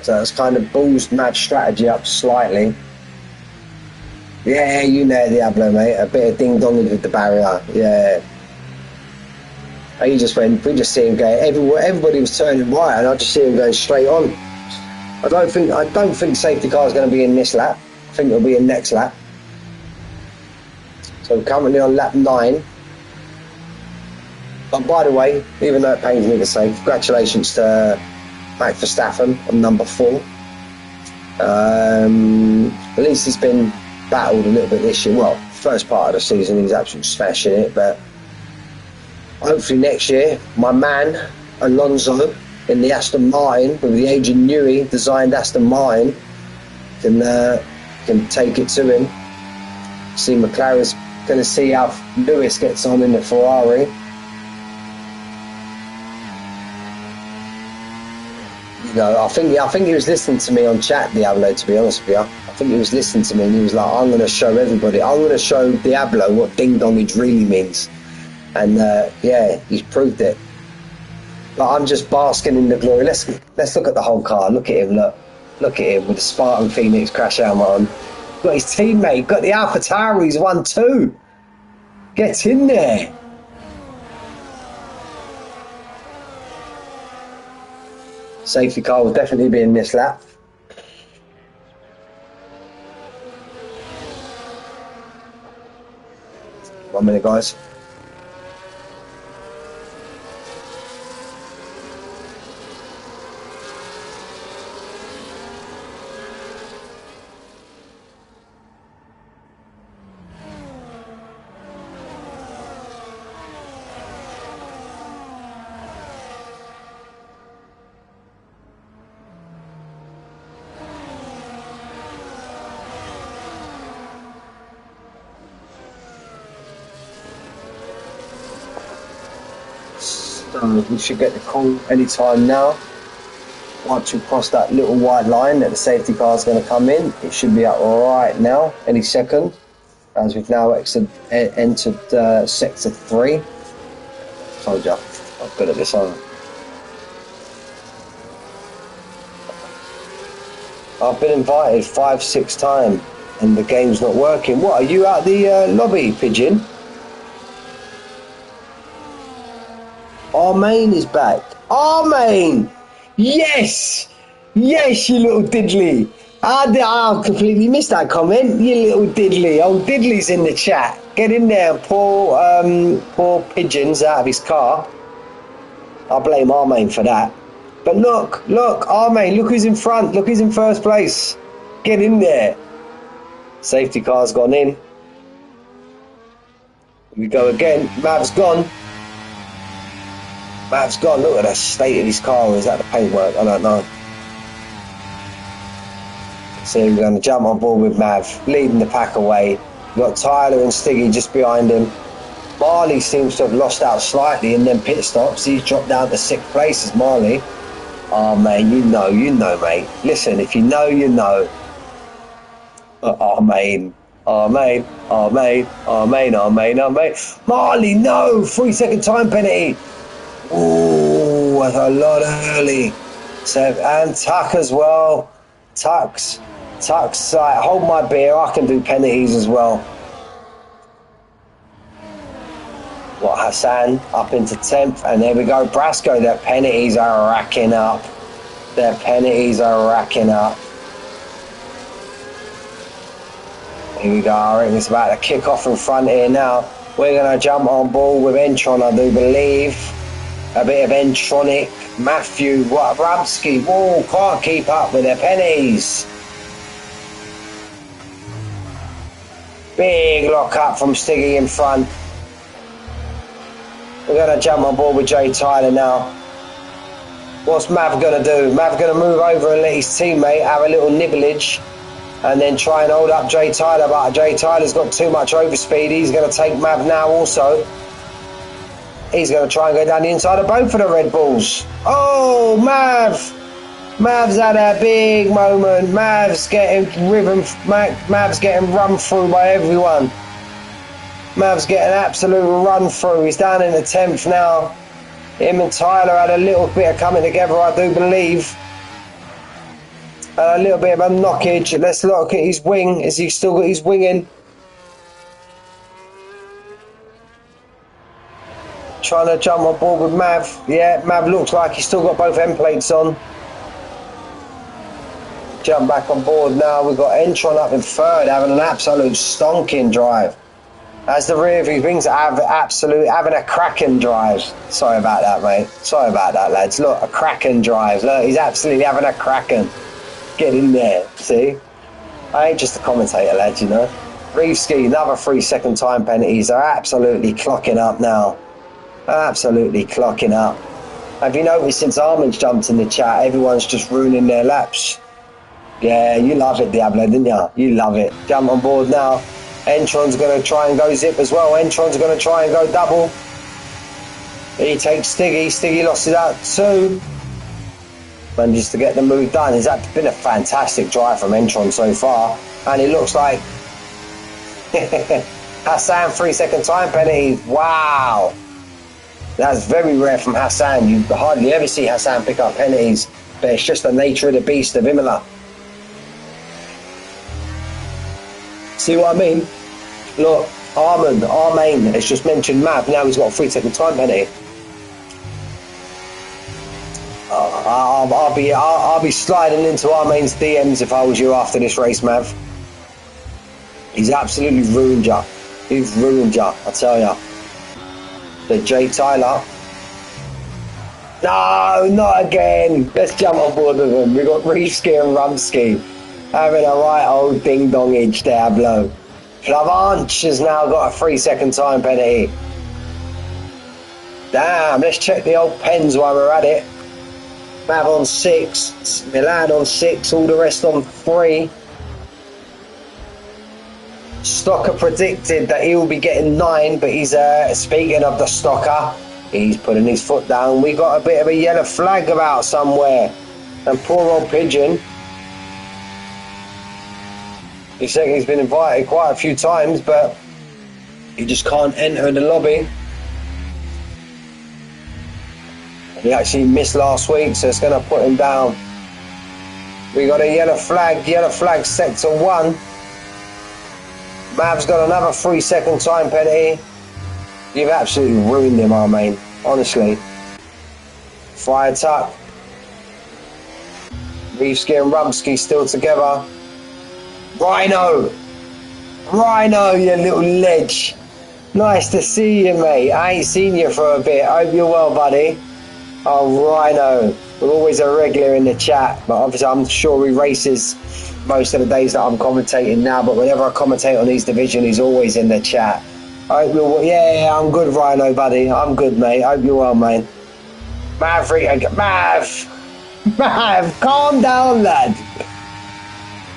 So that's kind of ballsed Mav's strategy up slightly. Yeah, you know Diablo, mate. A bit of ding-donging with the barrier. Yeah. He just went, we just see him going everywhere. Everybody was turning right, and I just see him going straight on. I don't think safety car is going to be in this lap. I think it'll be in next lap. So we're currently on lap 9. But by the way, even though it pains me to say, congratulations to Max Verstappen on number 4. At least he's been battled a little bit this year. Well, first part of the season he's absolutely smashing it, but hopefully next year, my man, Alonso, in the Aston Martin with the Adrian Newey designed Aston Martin can take it to him. See, McLaren's going to see how Lewis gets on in the Ferrari. You know, I think he was listening to me on chat, Diablo, to be honest with you. I think he was listening to me and he was like, I'm going to show everybody, I'm going to show Diablo what ding-dongage really means. And yeah, he's proved it. But I'm just basking in the glory. Let's look at the whole car. Look at him, look at him with the Spartan Phoenix crash helmet on. Got his teammate, got the AlphaTauri's 1-2. Gets in there. Safety car will definitely be in this lap. One minute, guys. We should get the call anytime now. Once we cross that little white line that the safety car is going to come in, it should be up right now, any second, as we've now entered sector 3. Told you, I'm good at this, aren't I? I've been invited 5-6 times and the game's not working. What, are you out the lobby, Pigeon? Armain is back. Armain! Yes! Yes, you little diddly. I completely missed that comment. You little diddly. Old Diddly's in the chat. Get in there and pour Pigeons out of his car. I blame Armain for that. But look, Armain, look who's in front. Look who's in first place. Get in there. Safety car's gone in. Here we go again. Mav's gone. Mav's gone. Look at the state of his car. Or is that the paintwork? I don't know. So we're going to jump on board with Mav, leading the pack away. We've got Tyler and Stiggy just behind him. Marley seems to have lost out slightly in them pit stops. He's dropped down to 6th place as Marley. Oh, man, you know, mate. Listen, if you know, you know. Marley, no! 3-second time penalty. Ooh, that's a lot early. Seb and Tuck as well. Tuck's like, hold my beer, I can do penalties as well. What, Hassan up into 10th, and there we go, Brasco. Their penalties are racking up. Here we go, I reckon it's about to kick off in front here now. We're going to jump on board with Entron, I do believe. A bit of Entronic. Matthew, what, Ramsky, whoa, can't keep up with their pennies. Big lock up from Stiggy in front. We're going to jump on board with Jay Tyler now. What's Mav going to do? Mav going to move over and let his teammate have a little nibblage and then try and hold up Jay Tyler, but Jay Tyler's got too much overspeed. He's going to take Mav now also. He's going to try and go down the inside of both of the Red Bulls. Oh, Mav! Mav's had a big moment. Mav's getting run through by everyone. Mav's getting absolute run through. He's down in the 10th now. Him and Tyler had a little bit of coming together, I do believe. A little bit of a knockage. Let's look at his wing. Has he still got his wing in? Trying to jump on board with Mav. Yeah, Mav looks like he's still got both end plates on. Jump back on board now. We've got Entron up in 3rd, having an absolute stonking drive. As the rear view wings having a cracking drive. Sorry about that, mate. Sorry about that, lads. Look, a cracking drive. Look, he's absolutely having a cracking. Get in there, see? I ain't just a commentator, lads, you know. Reevski, another 3-second time penalties. They're absolutely clocking up now. Absolutely clocking up. Have you noticed since Armin's jumped in the chat, everyone's just ruining their laps? Yeah, you love it, Diablo, didn't you? You love it. Jump on board now. Entron's going to try and go zip as well. Entron's going to try and go double. He takes Stiggy. Stiggy lost it out 2. Manages to get the move done. It's been a fantastic drive from Entron so far. And it looks like Hassan 3-second time penalty. Wow. That's very rare from Hassan. You hardly ever see Hassan pick up penalties. But it's just the nature of the beast of Imola. See what I mean? Look, Armain has just mentioned Mav. Now he's got a 3-second time penalty. I'll be sliding into Armain's DMs if I was you after this race, Mav. He's absolutely ruined ya. He's ruined ya, I tell ya. So Jay Tyler. No, not again. Let's jump on board with him. We've got Reefski and Rumsky having a right old ding-dongage there, blow. Flavanche has now got a 3-second time penalty. Damn, let's check the old pens while we're at it. Mav on 6, Milan on 6, all the rest on 3. Stocker predicted that he will be getting 9, but he's speaking of the Stocker, he's putting his foot down. We got a bit of a yellow flag about somewhere, and poor old Pigeon. He's saying he's been invited quite a few times, but he just can't enter the lobby. He actually missed last week, so it's going to put him down. We got a yellow flag sector 1. Mav's got another 3-second time penalty. You've absolutely ruined him, Armain. Honestly. Fire tuck. Reefski and Rumsky still together. Rhino, you little ledge. Nice to see you, mate. I ain't seen you for a bit. Hope you're well, buddy. Oh, Rhino. We're always a regular in the chat, but obviously I'm sure he races most of the days that I'm commentating now, but whenever I commentate on his division, he's always in the chat. I hope you're, yeah, I'm good, Rhino, buddy. I'm good, mate. Hope you're well, mate. Mav, calm down, lad.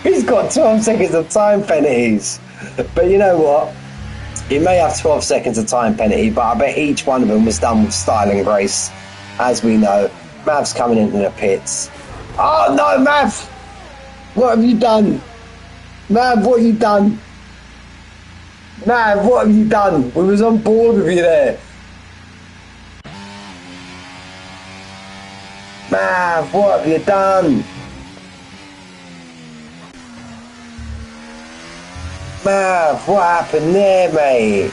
He's got 12 seconds of time penalties. But you know what? He may have 12 seconds of time penalty, but I bet each one of them was done with style and grace. As we know, Mav's coming into the pits. Oh no, Mav! What have you done? Mav, what have you done? Mav, what have you done? We was on board with you there. Mav, what have you done? Mav, what happened there, mate?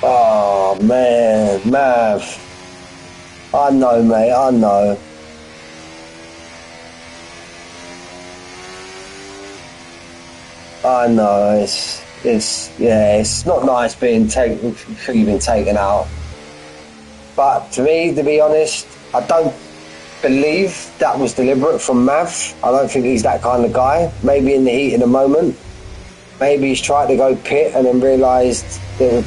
Oh man, Mav. I know, mate, I know. I know, it's not nice being taken out. But to me, to be honest, I don't believe that was deliberate from Mav. I don't think he's that kind of guy. Maybe in the heat of the moment. Maybe he's tried to go pit and then realised that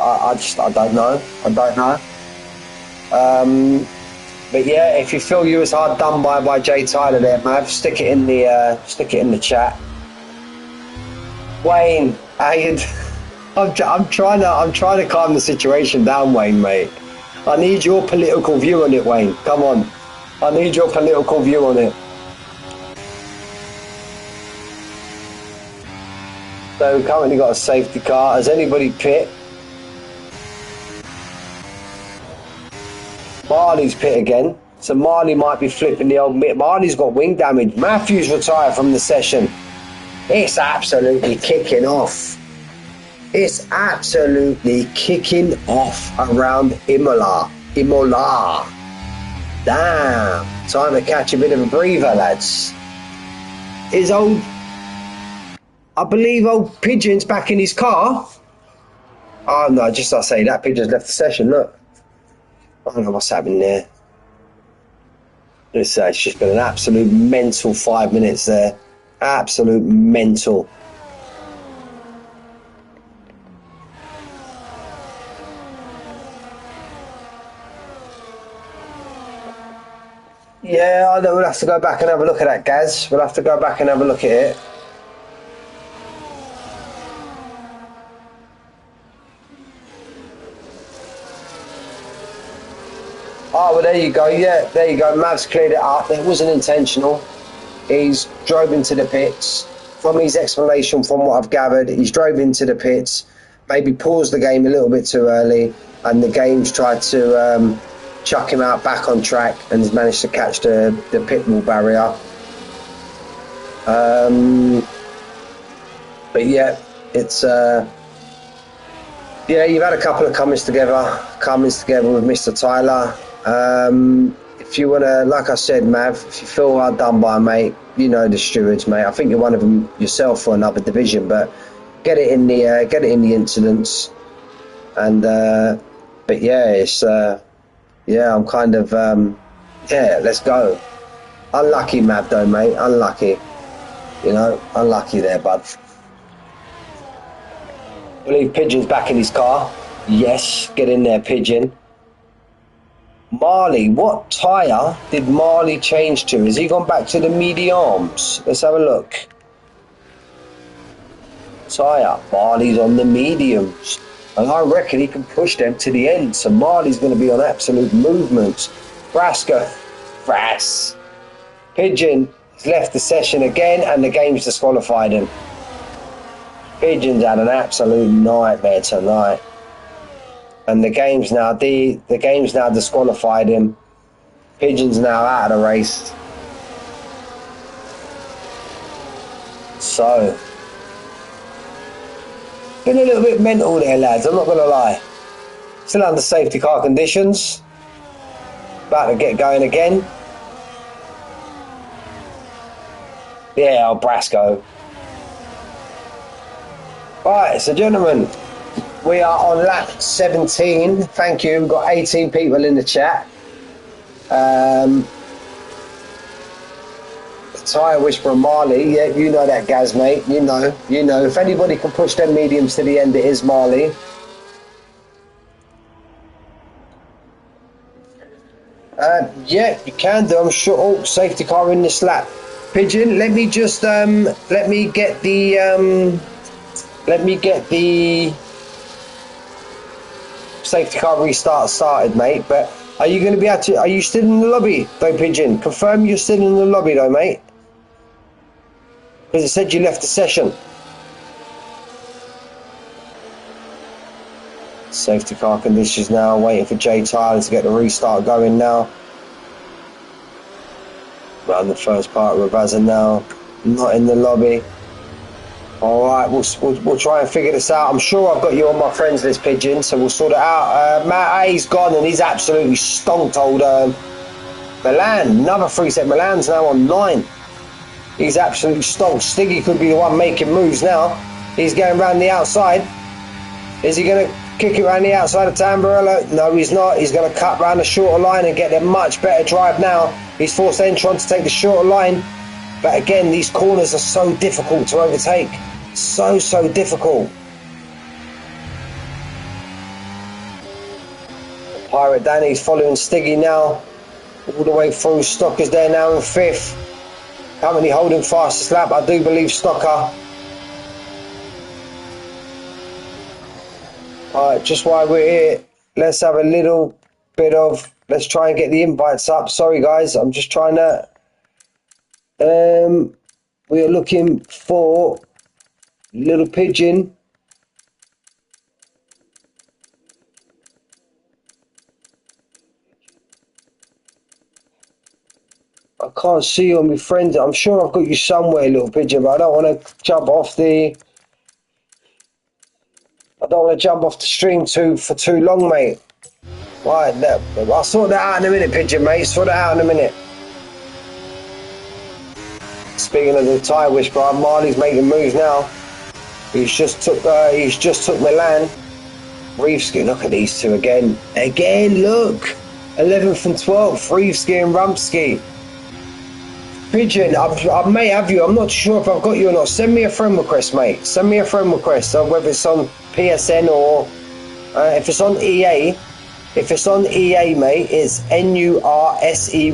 I don't know. But yeah, if you feel you was hard done by Jay Tyler there, Mav, stick it in the chat. Wayne, I'm trying to calm the situation down, Wayne, mate. I need your political view on it, Wayne. Come on, I need your political view on it. So we currently got a safety car. Has anybody pit? Marley's pit again. So Marley might be flipping the old mitt. Marley's got wing damage. Matthews retired from the session. It's absolutely kicking off. It's absolutely kicking off around Imola. Damn. Time to catch a bit of a breather, lads. I believe old Pigeon's back in his car. Oh no, just I say that Pigeon's left the session, look. I don't know what's happening there. It's just been an absolute mental 5 minutes there. Absolute mental. Yeah, I know we'll have to go back and have a look at that, Gaz. We'll have to go back and have a look at it. Oh, well, there you go. Yeah, there you go. Mav's cleared it up. It wasn't intentional. He's drove into the pits. From his explanation, from what I've gathered, he's drove into the pits, maybe paused the game a little bit too early, and the game's tried to chuck him out back on track, and he's managed to catch the pit wall barrier. But yeah, it's yeah, you've had a couple of comings together with Mr. Tyler. If you want to, like I said, Mav, if you feel hard done by, mate, you know the stewards, mate. I think you're one of them yourself for another division, but get it in the incidents. And but yeah, it's yeah, I'm kind of yeah, let's go. Unlucky, Mav, though, mate. Unlucky. You know, unlucky there, bud. I believe Pigeon's back in his car. Yes, get in there, Pigeon. Marley, what tyre did Marley change to? Has he gone back to the mediums? Let's have a look. Tyre, Marley's on the mediums. And I reckon he can push them to the end. So Marley's going to be on absolute movements. Brass. Pigeon has left the session again and the game's disqualified him. Pigeon's had an absolute nightmare tonight. And the game's now disqualified him. Pigeon's now out of the race. So been a little bit mental there, lads, I'm not gonna lie. Still under safety car conditions. About to get going again. Yeah, Brasco. Right, so gentlemen, we are on lap 17. Thank you. We've got 18 people in the chat. Tyre Whisperer Marley. Yeah, you know that, Gaz, mate. You know. If anybody can push them mediums to the end, it is Marley. Yeah, you can do. I'm sure. Oh, safety car in this lap. Pigeon, let me just let me get the safety car restart started, mate. But are you going to be able to? Are you still in the lobby, though, Pigeon? Confirm you're still in the lobby, though, mate. Because it said you left the session. Safety car conditions now. Waiting for Jay Tyler to get the restart going now. Around the first part of Ravazza now. Not in the lobby. Alright, we'll try and figure this out. I'm sure I've got you on my friends list, Pigeon, so we'll sort it out. Matt A's gone and he's absolutely stonked old Milan. Another 3-set. Milan's now on 9. He's absolutely stonked. Stiggy could be the one making moves now. He's going round the outside. Is he going to kick it round the outside of Tamburello? No, he's not. He's going to cut round the shorter line and get a much better drive now. He's forced Entron to take the shorter line. But again, these corners are so difficult to overtake. So difficult. Pirate Danny's following Stiggy now. All the way through. Stocker's there now in 5th. Currently holding fastest lap, I do believe, Stocker. Alright, just while we're here, let's have a little bit of... Let's try and get the invites up. Sorry, guys, I'm just trying to... we are looking for Little Pigeon. I can't see you on my friends. I'm sure I've got you somewhere, Little Pigeon, but I don't want to jump off the... I don't want to jump off the stream for too long, mate. Right, I'll sort that out in a minute, Pigeon, mate. Sort it out in a minute. Speaking of the tyre whisperer, Marley's making moves now. He's just took Milan. Reevski, look at these two again. Again, look. 11th and 12th, Reevski and Rumpski. Pigeon, I may have you. I'm not sure if I've got you or not. Send me a friend request, mate. Send me a friend request. Whether it's on PSN or if it's on EA. If it's on EA, mate, it's NURSEY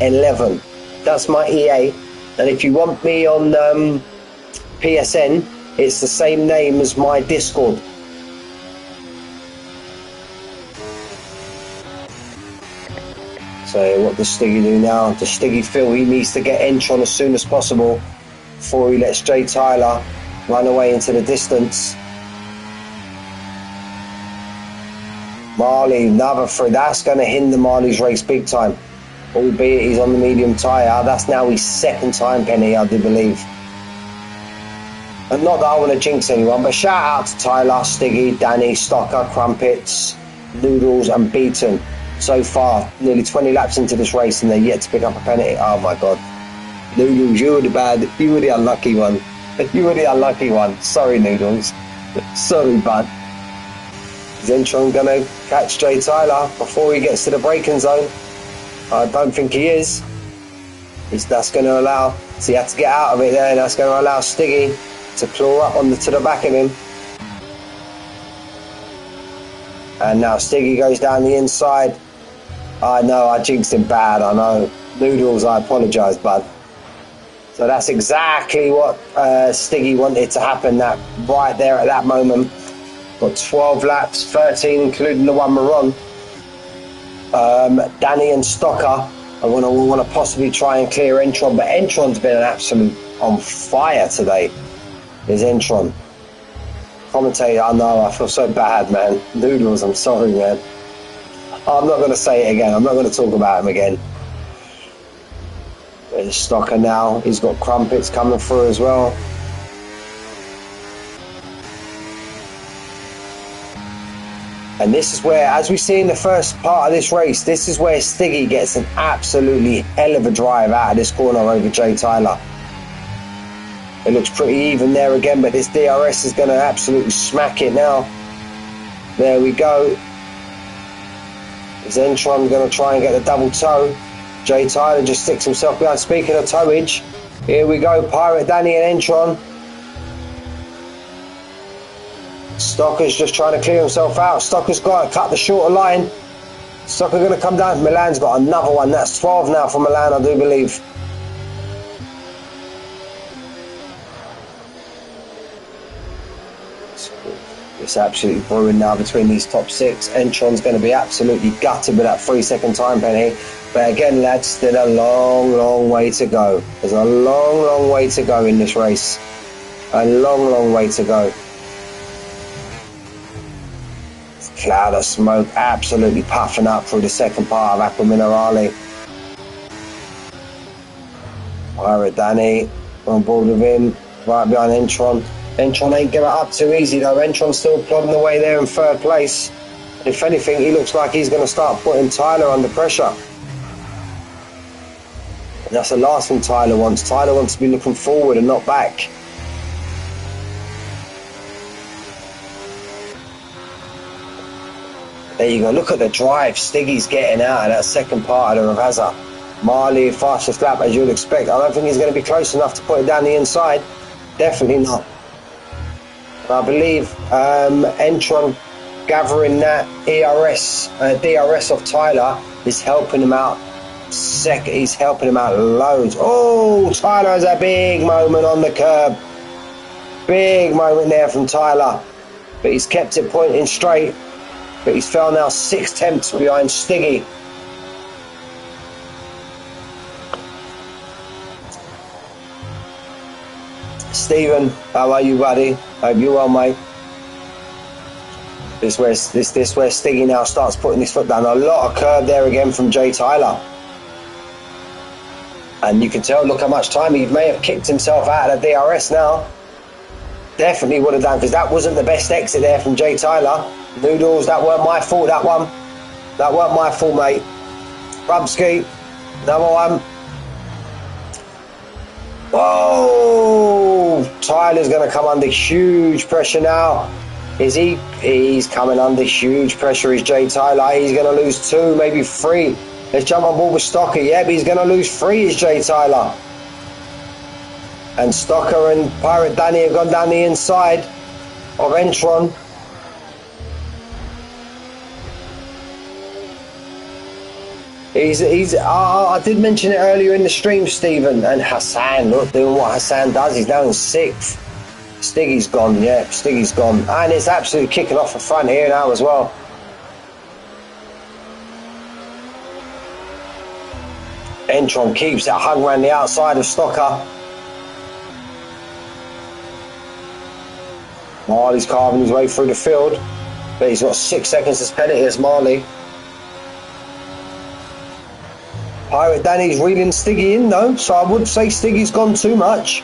11. That's my EA. And if you want me on PSN, it's the same name as my Discord. So what does Stiggy do now? Does Stiggy feel he needs to get Entron as soon as possible before he lets Jay Tyler run away into the distance? Marley, another three. That's going to hinder Marley's race big time. Albeit he's on the medium tyre. That's now his second time, Penny, I do believe. And not that I want to jinx anyone, but shout out to Tyler, Stiggy, Danny, Stocker, Crumpets, Noodles and Beaton. So far, nearly 20 laps into this race and they're yet to pick up a penalty. Oh my God. Noodles, you were the unlucky one. You were the unlucky one. Sorry, Noodles. Sorry, bud. Is Entron going to catch Jay Tyler before he gets to the braking zone? I don't think he is. That's going to allow, so he had to get out of it there, and that's going to allow Stiggy to claw up to the back of him. And now Stiggy goes down the inside. I know, I jinxed him bad, I know. Noodles, I apologise, bud. So that's exactly what Stiggy wanted to happen right there at that moment. Got 12 laps, 13 including the one we're on. Danny and Stocker are going to want to possibly try and clear Entron, but Entron's been an absolute on fire today. Is Entron. Commentator, I know, I feel so bad, man. Noodles, I'm sorry, man. I'm not going to say it again. I'm not going to talk about him again. There's Stocker now. He's got Crumpets coming through as well. And this is where, as we see in the first part of this race, this is where Stiggy gets an absolutely hell of a drive out of this corner over Jay Tyler. It looks pretty even there again, but this DRS is going to absolutely smack it now. There we go. Is Entron going to try and get the double toe? Jay Tyler just sticks himself behind. Speaking of towage, here we go. Pirate Danny and Entron. Stocker's just trying to clear himself out. Stocker's got to cut the shorter line. Stocker going to come down. Milan's got another one. That's 12 now for Milan, I do believe. It's absolutely brewing now between these top six. Entron's going to be absolutely gutted with that 3-second time penny. But again, lads, still a long, long way to go. There's a long, long way to go in this race. A long, long way to go. Cloud of smoke absolutely puffing up through the second part of Aqua Minerale. Pirate Danny on board with him, right behind Entron. Entron ain't giving it up too easy though. Entron's still plodding away there in third place. If anything, he looks like he's going to start putting Tyler under pressure. And that's the last thing Tyler wants. Tyler wants to be looking forward and not back. There you go, look at the drive Stiggy's getting out of that second part of the Ravazza. Marley, fastest lap as you'd expect. I don't think he's going to be close enough to put it down the inside. Definitely not. And I believe Entron gathering that DRS of Tyler is helping him out. He's helping him out loads. Oh, Tyler has a big moment on the curb. Big moment there from Tyler. But he's kept it pointing straight. But he's fell now 6 tenths behind Stiggy. Stephen, how are you, buddy? Hope you're well, mate. This where Stiggy now starts putting his foot down. A lot of curve there again from Jay Tyler. And you can tell, look how much time he may have kicked himself out of the DRS now. Definitely would have done, because that wasn't the best exit there from Jay Tyler. Noodles, that weren't my fault, that one. That weren't my fault, mate. Rubski, another one. Whoa! Tyler's going to come under huge pressure now. Is he? He's coming under huge pressure, is Jay Tyler. He's going to lose 2, maybe 3. Let's jump on board with Stocker. Yeah, but he's going to lose 3, is Jay Tyler. And Stocker and Pirate Danny have gone down the inside of Entron. I did mention it earlier in the stream, Stephen. And Hassan, look, doing what Hassan does. He's now in 6th. Stiggy's gone, yeah, Stiggy's gone. And it's absolutely kicking off the front here now as well. Entron keeps that hung around the outside of Stocker. Marley's carving his way through the field, but he's got 6 seconds as penalty as Marley. Pirate Danny's reeling Stiggy in though, so I would say Stiggy's gone too much.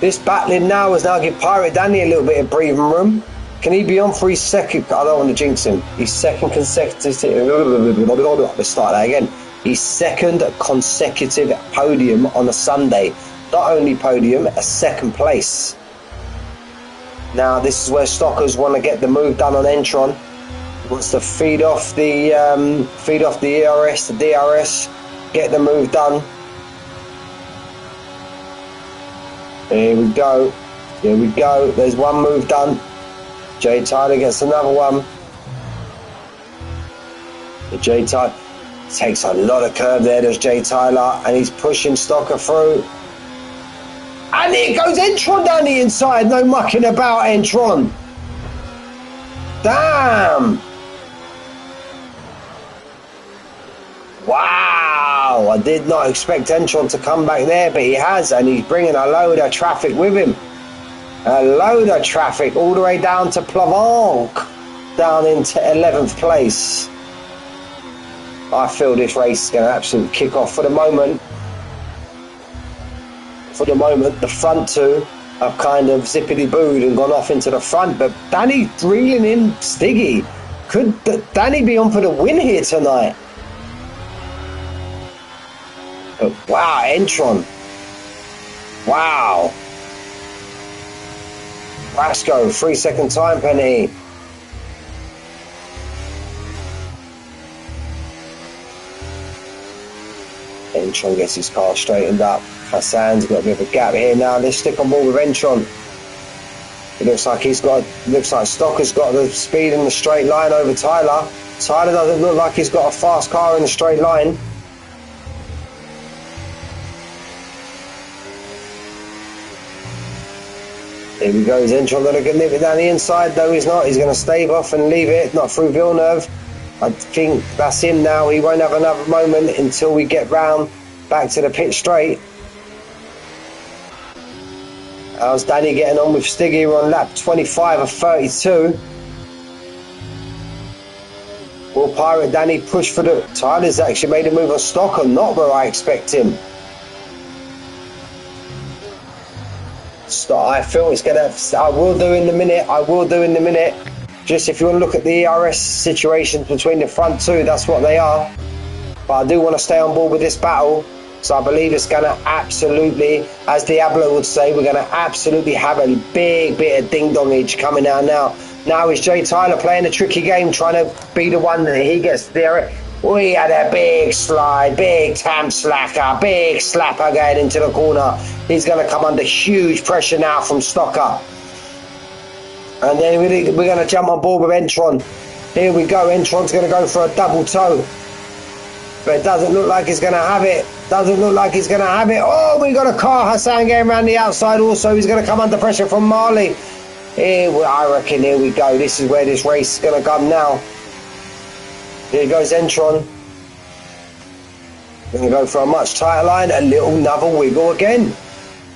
This battling now has now given Pirate Danny a little bit of breathing room. Can he be on for his second? I don't want to jinx him. His second consecutive. Let's start that again. His second consecutive podium on a Sunday. Not only podium, a 2nd place. Now this is where Stockers want to get the move done on Entron. He wants to feed off the ERS, the DRS, get the move done. Here we go. Here we go. There's one move done. Jay Tyler gets another one. Jay Tyler takes a lot of curve there. There's Jay Tyler, and he's pushing Stocker through. And here goes Entron down the inside. No mucking about, Entron. Damn. Wow. I did not expect Entron to come back there, but he has, and he's bringing a load of traffic with him. A load of traffic all the way down to Plavanc, down into 11th place. I feel this race is going to absolutely kick off. For the moment, the front 2 have kind of zippity-booed and gone off into the front, but Danny reeling in Stiggy. Could Danny be on for the win here tonight? But wow, Entron. Wow. Rasco, 3-second time penalty. Entron gets his car straightened up. Hassan's got a bit of a gap here now. Let's stick on board with Entron. It looks like Stocker's got the speed in the straight line over Tyler. Tyler doesn't look like he's got a fast car in the straight line. Here we go, is Entron going to nip it down the inside? No, he's not. He's going to stave off and leave it, not through Villeneuve. I think that's him now. He won't have another moment until we get round back to the pit straight. How's Danny getting on with Stiggy? We're on lap 25 of 32. Will Pirate Danny push for the... Tyler's actually made a move on Stocker, not where I expect him. I feel it's going to... I will do in a minute. Just if you want to look at the ERS situations between the front 2, that's what they are. But I do want to stay on board with this battle. So I believe it's going to absolutely, as Diablo would say, we're going to absolutely have a big bit of ding-dongage coming out now. Now is Jay Tyler playing a tricky game, trying to be the one that he gets there. We had a big slide, big tam slacker, big slapper going into the corner. He's going to come under huge pressure now from Stocker. And then we're going to jump on board with Entron. Here we go. Entron's going to go for a double toe. But it doesn't look like he's going to have it. Oh, we got a car. Hassan going around the outside also. He's going to come under pressure from Marley. I reckon here we go. This is where this race is going to come now. Here goes Entron. Going to go for a much tighter line. Another wiggle again.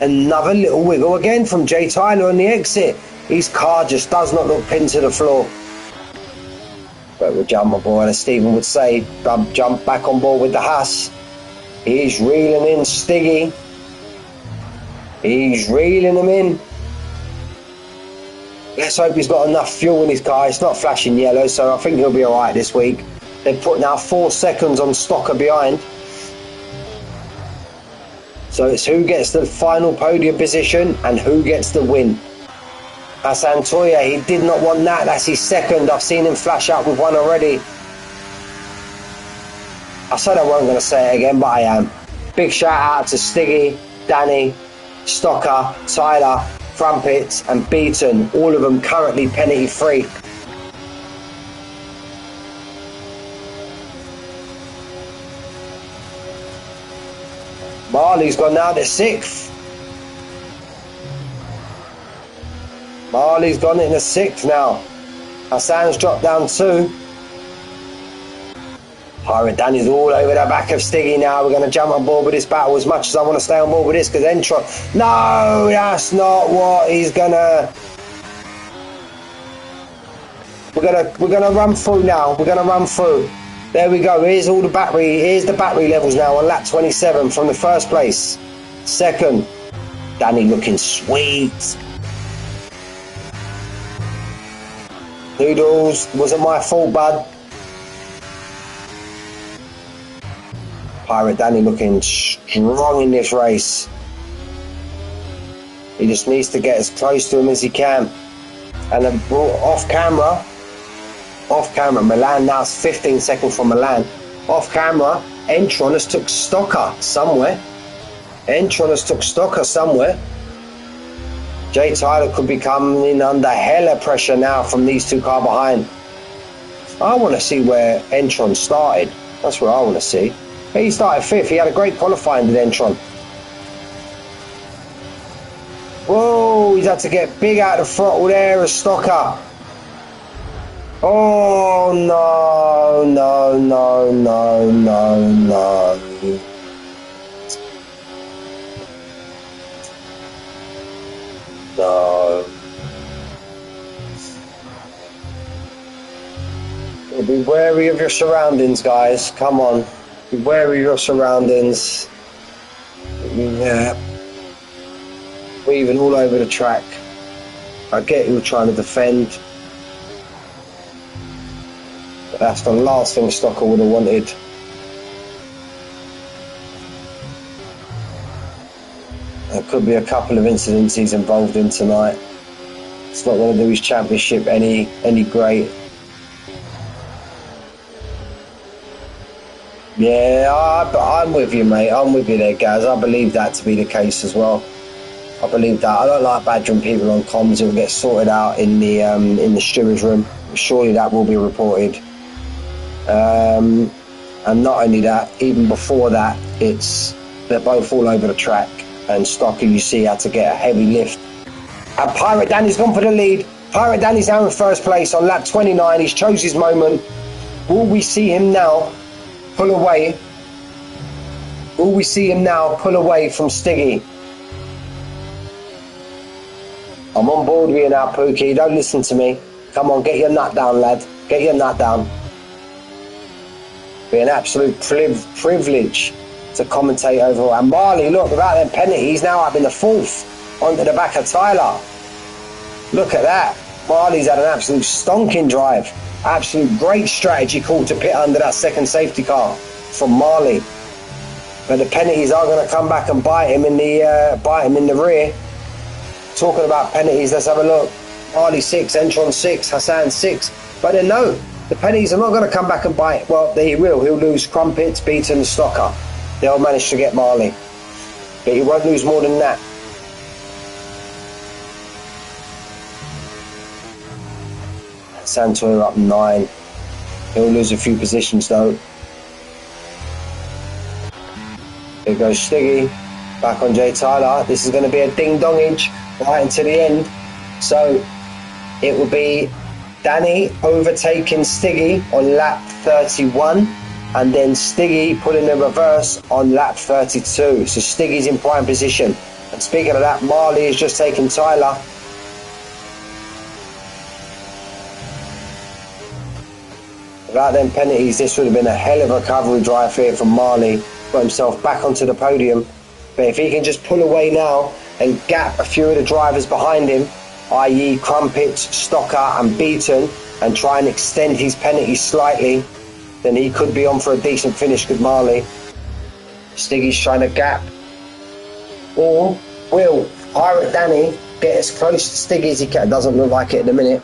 Another little wiggle again from Jay Tyler on the exit. His car just does not look pinned to the floor. But we'll jump on board, as Stephen would say, jump back on board with the Haas. He's reeling in Stiggy. He's reeling him in. Let's hope he's got enough fuel in his car. It's not flashing yellow, so I think he'll be alright this week. They've put now 4 seconds on Stocker behind. So it's who gets the final podium position and who gets the win. Hassan Toya, he did not want that. That's his second. I've seen him flash out with one already. I said I wasn't going to say it again, but I am. Big shout out to Stiggy, Danny, Stocker, Tyler, Crumpets and Beaton. All of them currently penalty free. Marley's gone now to 6th. Marley's gone in the 6th now. Hassan's dropped down 2. Pirate Danny's all over the back of Stiggy now. We're going to jump on board with this battle as much as I want to stay on board with this because Entron... No, that's not what he's going to... We're gonna run through now. We're going to run through. There we go. Here's all the battery. Here's the battery levels now on lap 27 from the first place. Second. Danny looking sweet. Noodles, wasn't my fault, bud. Pirate Danny looking strong in this race. He just needs to get as close to him as he can. And then off camera, Milan now is 15 seconds from Milan. Off camera, Entron has took Stocker somewhere. Jay Tyler could be coming under hella pressure now from these 2 cars behind. I want to see where Entron started. That's where I want to see. He started 5th. He had a great qualifying with Entron. Whoa, he's had to get big out of the throttle there as Stocker. Oh, no. No. Be wary of your surroundings, guys. Come on. Be wary of your surroundings. Yeah. Weaving all over the track. I get you trying to defend. But that's the last thing Stocker would have wanted. There could be a couple of incidents he's involved in tonight. It's not going to do his championship any great. Yeah, I'm with you, mate. I'm with you there, Gaz. I believe that to be the case as well. I believe that. I don't like badgering people on comms. It will get sorted out in the steward's room. Surely that will be reported. And not only that, even before that, they're both all over the track. And Stocker, you see, had to get a heavy lift. And Pirate Danny's gone for the lead. Pirate Danny's now in first place on lap 29. He's chose his moment. Will we see him now pull away? Will we see him now pull away from Stiggy? I'm on board with you now, Pookie. Don't listen to me. Come on, get your nut down, lad. Get your nut down. Be an absolute privilege to commentate over. And Marley, look, without them penalties, now up in the 4th, onto the back of Tyler. Look at that. Marley's had an absolute stonking drive. Absolute great strategy call to pit under that second safety car from Marley. But the penalties are going to come back and bite him in the rear. Talking about penalties, let's have a look. Marley 6, Entron 6, Hassan 6. But then no, the penalties are not going to come back and bite. Well, he will. He'll lose Crumpets, Beaton and Stocker. They'll manage to get Marley. But he won't lose more than that. Santoy up 9. He'll lose a few positions though. Here goes Stiggy. Back on Jay Tyler. This is going to be a ding-dongage right into the end. So it will be Danny overtaking Stiggy on lap 31. And then Stiggy pulling the reverse on lap 32. So Stiggy's in prime position. And speaking of that, Marley has just taken Tyler. Without them penalties, this would have been a hell of a recovery drive here from Marley. Got himself back onto the podium. But if he can just pull away now and gap a few of the drivers behind him, i.e. Crumpets, Stocker and Beaton, and try and extend his penalties slightly, then he could be on for a decent finish with Marley. Stiggy's trying to gap. Or will Pirate Danny get as close to Stiggy as he can? Doesn't look like it in a minute.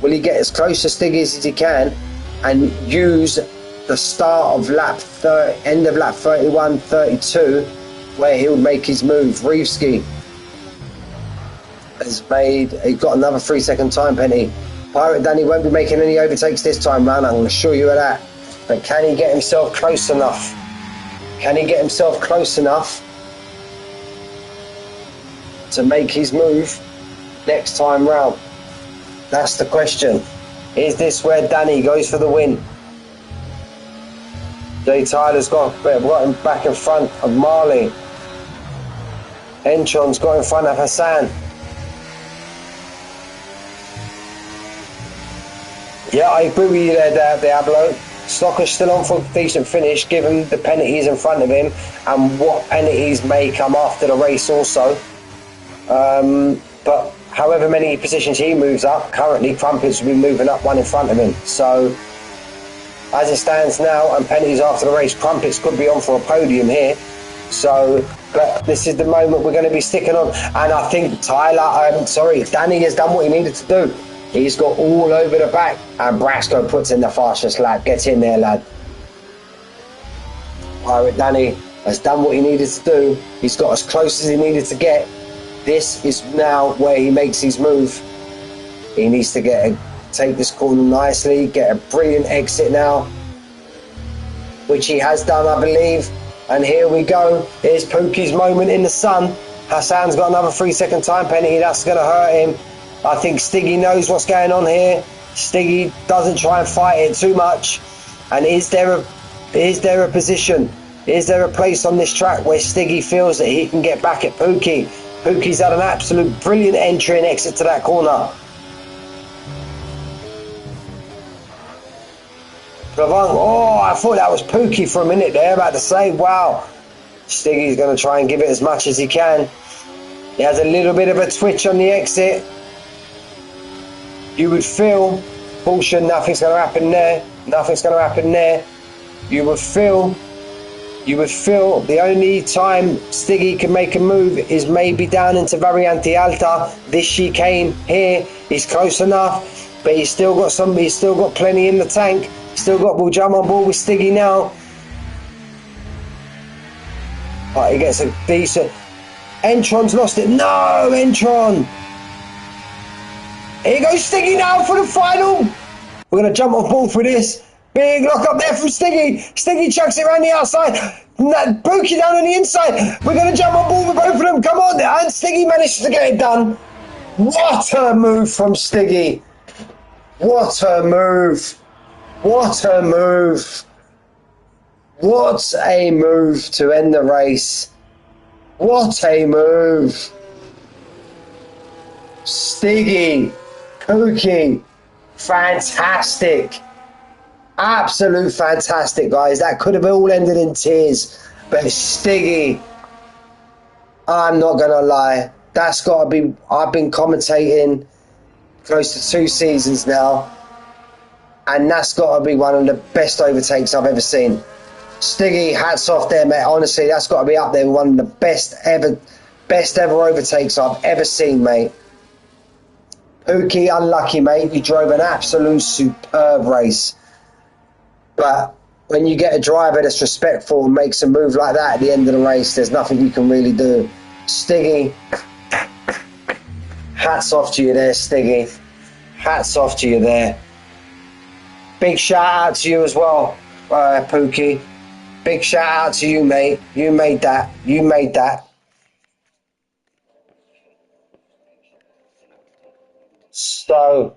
Will he get as close to Stiggy as he can and use the start of end of lap 31, 32, where he'll make his move. Reevski he's got another 3-second time penalty. Pirate Danny won't be making any overtakes this time round, I can assure you of that. But can he get himself close enough? Can he get himself close enough to make his move next time round? That's the question. Is this where Danny goes for the win? Jay Tyler's got him back in front of Marley. Entron's got in front of Hassan. Yeah, I agree with you there, Diablo. Stocker's still on for a decent finish, given the penalties in front of him and what penalties may come after the race also. But however many positions he moves up, currently Crumpets will be moving up one in front of him. So as it stands now and penalties after the race, Crumpets could be on for a podium here. So, but this is the moment we're going to be sticking on. And I think Danny has done what he needed to do. He's got all over the back, and Brasco puts in the fastest lap. Get in there, lad. Pirate Danny has done what he needed to do. He's got as close as he needed to get. This is now where he makes his move. He needs to take this corner nicely, get a brilliant exit now, which he has done, I believe. And here we go. Here's Pookie's moment in the sun. Hassan's got another 3-second time penalty. That's going to hurt him. I think Stiggy knows what's going on here. Stiggy doesn't try and fight it too much. And is there a position? Is there a place on this track where Stiggy feels that he can get back at Pookie? Pookie's had an absolute brilliant entry and exit to that corner. Oh, I thought that was Pookie for a minute there. About to say, wow. Stiggy's going to try and give it as much as he can. He has a little bit of a twitch on the exit. You would feel, caution, nothing's going to happen there. Nothing's going to happen there. You would feel the only time Stiggy can make a move is maybe down into Variante Alta. This chicane here, he's close enough, but he's still got plenty in the tank. We'll jump on board with Stiggy now. Right, he gets a decent. Entron's lost it. No, Entron. Here goes Stiggy now for the final. We're going to jump on board for this. Big lock up there from Stiggy. Stiggy chucks it around the outside. Pookie down on the inside. We're going to jump on board with both of them. Come on. And Stiggy manages to get it done. What a move from Stiggy. What a move. What a move. What a move to end the race. What a move. Stiggy. Pookie. Fantastic. Absolute fantastic, guys. That could have all ended in tears. But Stiggy, I'm not going to lie. That's got to be... I've been commentating close to 2 seasons now. And that's got to be one of the best overtakes I've ever seen. Stiggy, hats off there, mate. Honestly, that's got to be up there. One of the best ever overtakes I've ever seen, mate. Pookie, unlucky, mate. You drove an absolute superb race. But when you get a driver that's respectful and makes a move like that at the end of the race, there's nothing you can really do. Stiggy, hats off to you there, Stiggy. Hats off to you there. Big shout out to you as well, Pookie. Big shout out to you, mate. You made that. You made that. So,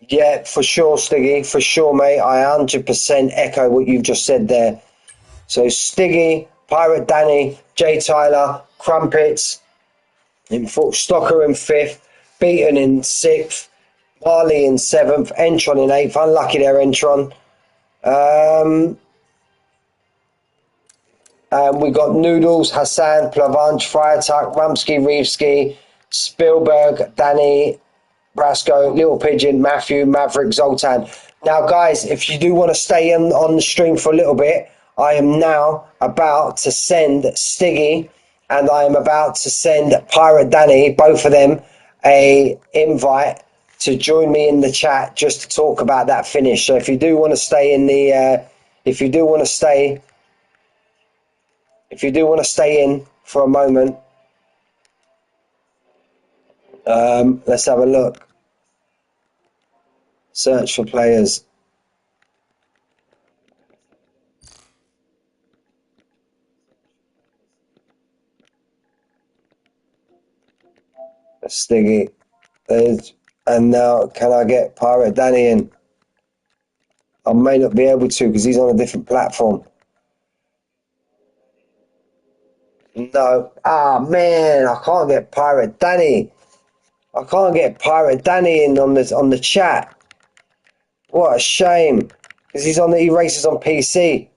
yeah, for sure, Stiggy. For sure, mate. I 100% echo what you've just said there. So, Stiggy, Pirate Danny, Jay Tyler, Crumpets, in fourth, Stocker in 5th, Beaton in 6th, Marley in 7th, Entron in 8th. Unlucky there, Entron. We got Noodles, Hassan, Plavanch, Freitag, Rumsky, Reevski, Spielberg, Danny, Brasco, Little Pigeon, Matthew, Maverick, Zoltan. Now, guys, if you do want to stay on the stream for a little bit, I am now about to send Stiggy and I am about to send Pirate Danny, both of them, a invite to join me in the chat just to talk about that finish. So if you do want to stay in the, if you do want to stay in for a moment, let's have a look. Search for players. Stiggy. And now, can I get Pirate Danny in? I may not be able to because he's on a different platform. No. Ah, man, I can't get Pirate Danny. I can't get Pirate Danny in on the chat. What a shame. Because he races on PC.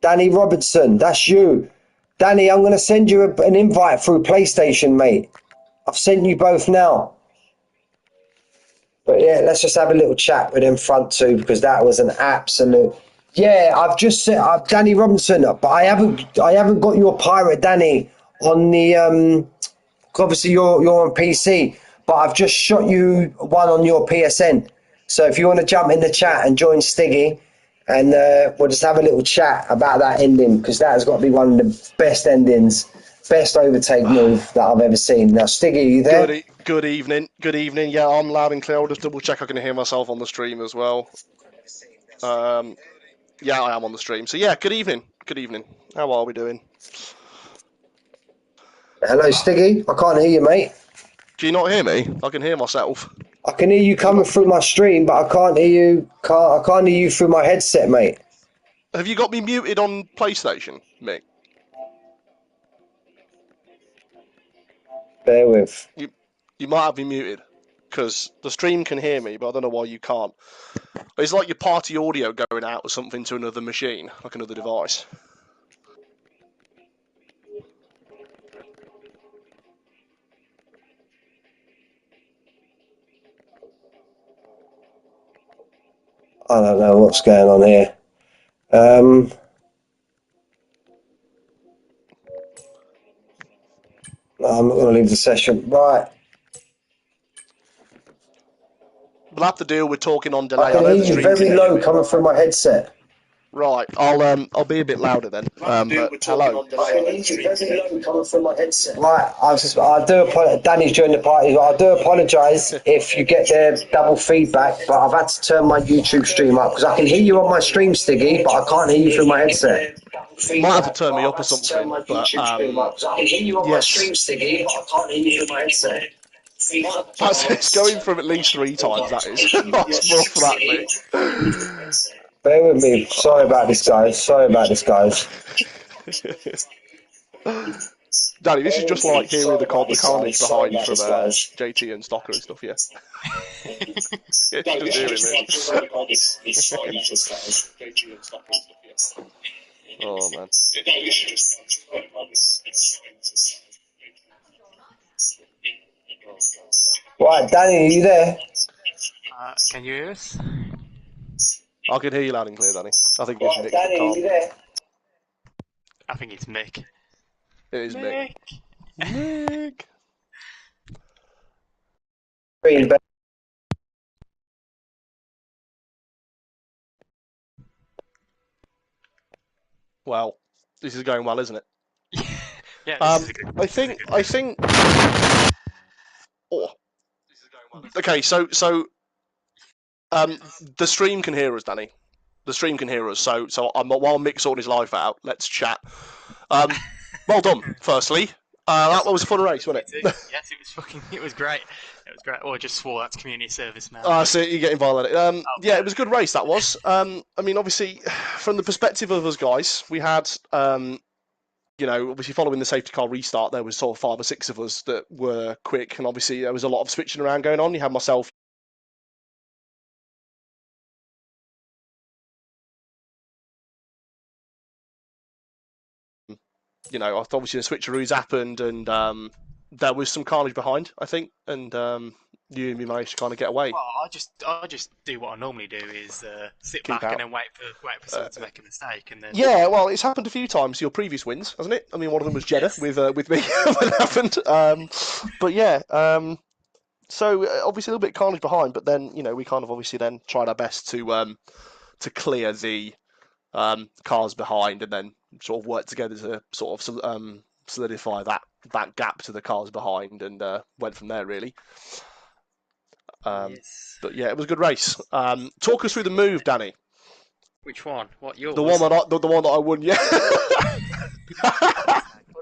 Danny Robertson, that's you. Danny, I'm going to send you an invite through PlayStation, mate. I've sent you both now. But yeah, let's just have a little chat with them front two because that was an absolute. Yeah, I've just said Danny Robinson, but I haven't got your Pirate Danny on the. Obviously, you're on PC, but I've just shot you one on your PSN. So if you want to jump in the chat and join Stiggy, and we'll just have a little chat about that ending because that has got to be one of the best endings, best overtake move that I've ever seen. Now, Stiggy, are you there? Good evening. Yeah, I'm loud and clear. I'll just double check I can hear myself on the stream as well. Yeah, I am on the stream. So yeah, good evening. How are we doing? Hello, Stiggy. I can't hear you, mate. Do you not hear me? I can hear myself. I can hear you coming through my stream, but I can't hear you. I can't hear you through my headset, mate. Have you got me muted on PlayStation, Mick? Bear with. You might have me muted because the stream can hear me, but I don't know why you can't. It's like your party audio going out or something to another machine, like another device. I don't know what's going on here. I'm not going to leave the session. Right. We'll have to deal with talking on delay. I can I know hear the you stream can very hear low me. coming through my headset. Right, I'll be a bit louder then. But hello. Right, I do apologize. Danny's joined the party. I do apologise if you get the double feedback, but I've had to turn my YouTube stream up because I can hear you on my stream, Stiggy, but I can't hear you through my headset. Might have to turn me up or something. But yes. It's going from at least 3 times, that is. That's more for that, Mick. Bear with me. Sorry about this, guys. Danny, this is just like hearing the carnage behind from JT and Stocker and stuff, yeah? It's just hearing me. Oh, man. Right, Danny, are you there? Can you hear us? I can hear you loud and clear, Danny. I think it's Mick. Danny, are you there? I think it's Mick. It is Mick. Mick. Well, this is going well, isn't it? Yeah, I think. Oh. Okay, so the stream can hear us, Danny. The stream can hear us. So while Mick's sorting his life out, let's chat. Well done, firstly. That was a fun race, wasn't it? Yes, it was great. It was great. Oh, I just swore, that's community service now. So you're getting violated. Yeah, it was a good race, that was. I mean, obviously, from the perspective of us guys, we had, obviously following the safety car restart, there was sort of 5 or 6 of us that were quick, and obviously there was a lot of switching around going on. You had myself, obviously the switcheroos happened, and there was some carnage behind, I think, and you and me managed to kind of get away. Well, I just do what I normally do is sit back and then wait for someone to make a mistake, and then. Yeah, well, it's happened a few times. Your previous wins, hasn't it? I mean, one of them was Jeddah with me when it happened. But yeah, So obviously a little bit of carnage behind, but then we kind of obviously then tried our best to clear the cars behind, and then sort of work together to sort of solidify that gap to the cars behind, and went from there really. Yes. But yeah, it was a good race. Talk us through the move, Danny. Which one? What, yours? The one that I won. Yeah. What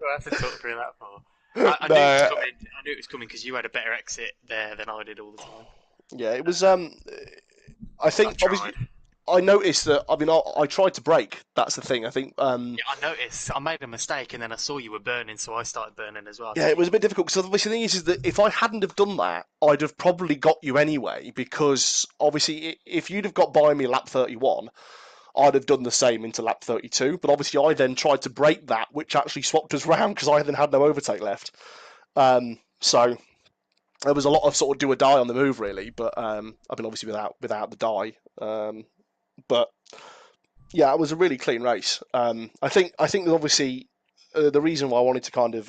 do I have to talk through that for? I knew it was coming. I knew it was coming because you had a better exit there than I did all the time. Yeah, it was. I think obviously I noticed that. I mean, I tried to brake. That's the thing. I think. Yeah, I noticed. I made a mistake, and then I saw you were burning, so I started burning as well. Yeah, it was a bit difficult because obviously the thing is that if I hadn't have done that, I'd have probably got you anyway. Because obviously, if you'd have got by me lap 31. I'd have done the same into lap 32, but obviously I then tried to break that, which actually swapped us round because I then had no overtake left. So there was a lot of sort of do or die on the move, really. But I mean, obviously without the die. But yeah, it was a really clean race. I think that obviously the reason why I wanted to kind of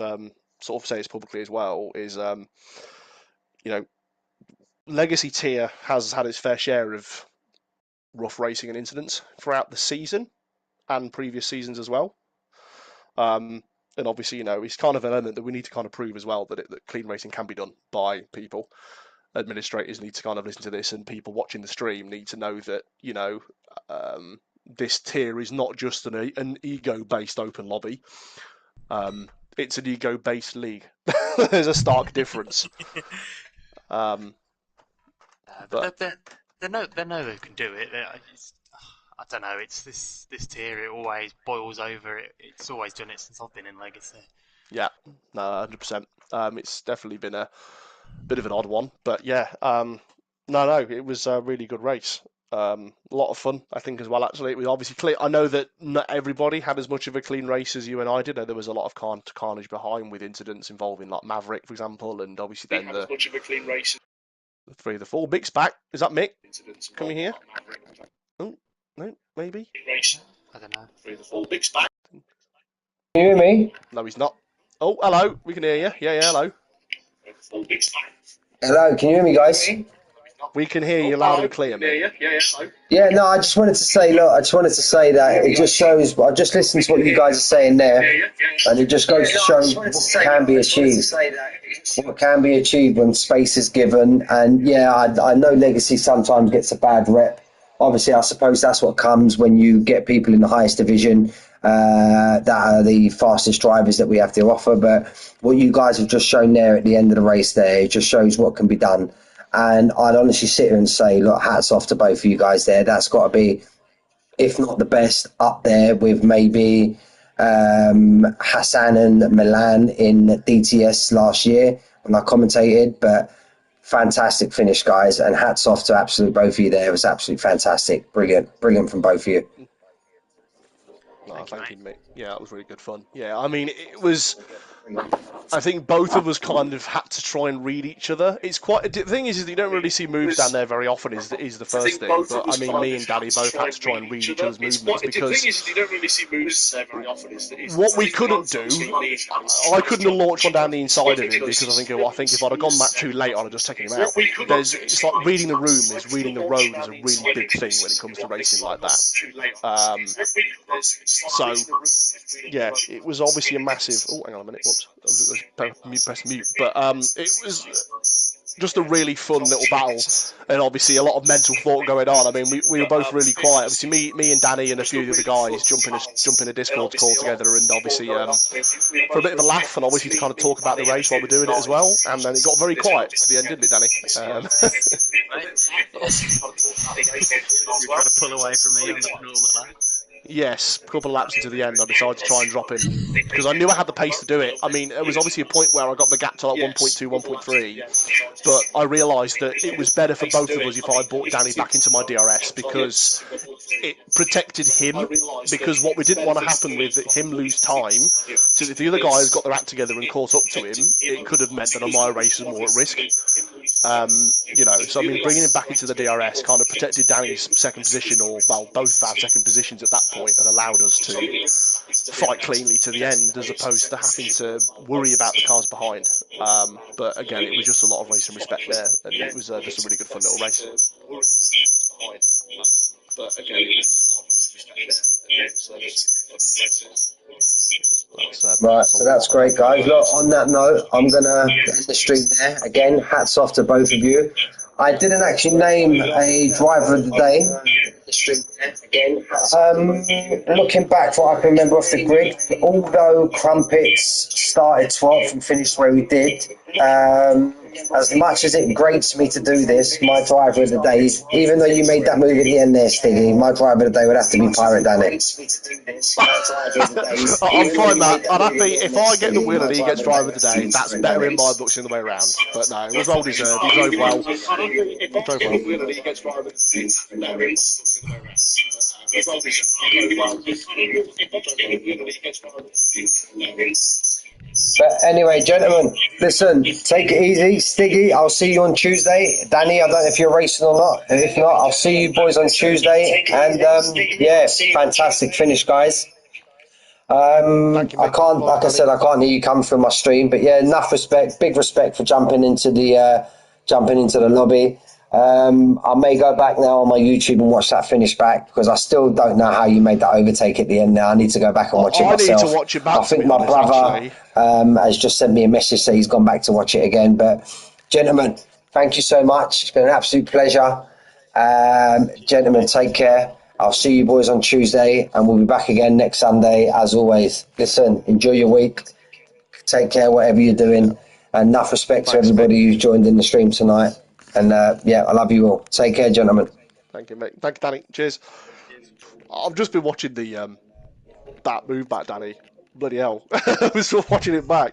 sort of say this publicly as well is Legacy Tier has had its fair share of rough racing and incidents throughout the season and previous seasons as well. And obviously, it's kind of an element that we need to kind of prove as well that clean racing can be done by people. Administrators need to kind of listen to this, and people watching the stream need to know that this tier is not just an ego-based open lobby. It's an ego-based league. There's a stark difference. But they know they can do it. I don't know. It's this tier. It always boils over. It's always done it since I've been in Legacy. Yeah, no, 100%. It's definitely been a bit of an odd one, but yeah. No, it was a really good race. A lot of fun, I think, as well. Actually, it was obviously clear. I know that not everybody had as much of a clean race as you and I did. There was a lot of carnage behind with incidents involving like Maverick, for example, and obviously then the much of a clean race. The 3 of the 4. Mick's back. Is that Mick? Can we hear? Oh, no, maybe. I don't know. 3 of the 4. Mick's back. Can you hear me? No, he's not. Oh, hello. We can hear you. Yeah, hello. Hello, can you hear me, guys? We can hear you loud and clear, mate. Yeah, no, I just wanted to say, that it just shows, I just listened to what you guys are saying there, and it just goes to show what can be achieved. What can be achieved when space is given, and yeah, I know Legacy sometimes gets a bad rep. Obviously, I suppose that's what comes when you get people in the highest division that are the fastest drivers that we have to offer, but what you guys have just shown there at the end of the race there, it just shows what can be done. And I'd honestly sit here and say, look, hats off to both of you guys there. That's got to be, if not the best, up there with maybe Hassan and Milan in DTS last year when I commentated. But fantastic finish, guys. And hats off to absolutely both of you there. It was absolutely fantastic. Brilliant from both of you. No, thank you, mate. Yeah, that was really good fun. Yeah, I mean, it was. I think both of us kind of had to try and read each other. It's quite the thing is that you don't really see moves down there very often. Is the first thing, but I mean, me and Danny both had to try and read each other's movements because you don't really see moves very often. What we couldn't do, I couldn't have launched one down the inside of him because I think if I'd have gone that too late, I'd have just taken him out. It's like reading the room is reading the road is a really big thing when it comes to racing like that. So yeah, it was obviously a massive. Oh, hang on a minute. Whoops. Press mute. But it was just a really fun little battle, and obviously a lot of mental thought going on. I mean, we were both really quiet. Obviously, me and Danny and a few of the other guys jump in a Discord call together, and obviously for a bit of a laugh, and obviously to kind of talk about the race while we're doing it as well. And then it got very quiet to the end, didn't it, Danny? You're trying to pull away from me on the normal lap. Yes, a couple of laps into the end, I decided to try and drop him because I knew I had the pace to do it. I mean, there was obviously a point where I got the gap to like 1.2, 1.3, but I realised that it was better for both of us if I brought Danny back into my DRS because it protected him. Because what we didn't want to happen with him lose time, so if the other guys got their act together and caught up to him, it could have meant that my race was more at risk. So I mean, bringing him back into the DRS kind of protected Danny's second position, or well, both of our second positions at that point, and allowed us to fight cleanly to the end as opposed to having to worry about the cars behind. But again, it was just a lot of racing respect there, and it was just a really good fun little race. But again, it Right, so that's great, guys. Look, on that note, I'm going to end the stream there. Again, hats off to both of you. I didn't actually name a driver of the day. Looking back, what I can remember off the grid, although Crumpets started 12th and finished where he did, as much as it grates me to do this, my driver of the day, even though you made that move at the end there, Stiggy, my driver of the day would have to be Pirate Danny. I'm fine, Matt. I'd happy if I get the win and he gets driver of the day. That's better in my books than the way around. But no, it was well deserved. He drove well. But anyway, gentlemen, listen, take it easy. Stiggy, I'll see you on Tuesday. Danny, I don't know if you're racing or not. If not, I'll see you boys on Tuesday. And yeah, fantastic finish, guys. I can't, like I said, I can't hear you come through my stream, but yeah, enough respect, big respect for jumping into the lobby. I may go back now on my YouTube and watch that finish back because I still don't know how you made that overtake at the end. Now I need to go back and watch it myself. I need to watch it back. I think my brother has just sent me a message saying he's gone back to watch it again. But gentlemen, thank you so much. It's been an absolute pleasure. Gentlemen, take care. I'll see you boys on Tuesday and we'll be back again next Sunday as always. Listen, enjoy your week. Take care, whatever you're doing. And enough respect to everybody who's joined in the stream tonight. And yeah, I love you all. Take care, gentlemen. Thank you, mate. Thank you, Danny. Cheers. I've just been watching the that move back, Danny. Bloody hell. I was still watching it back.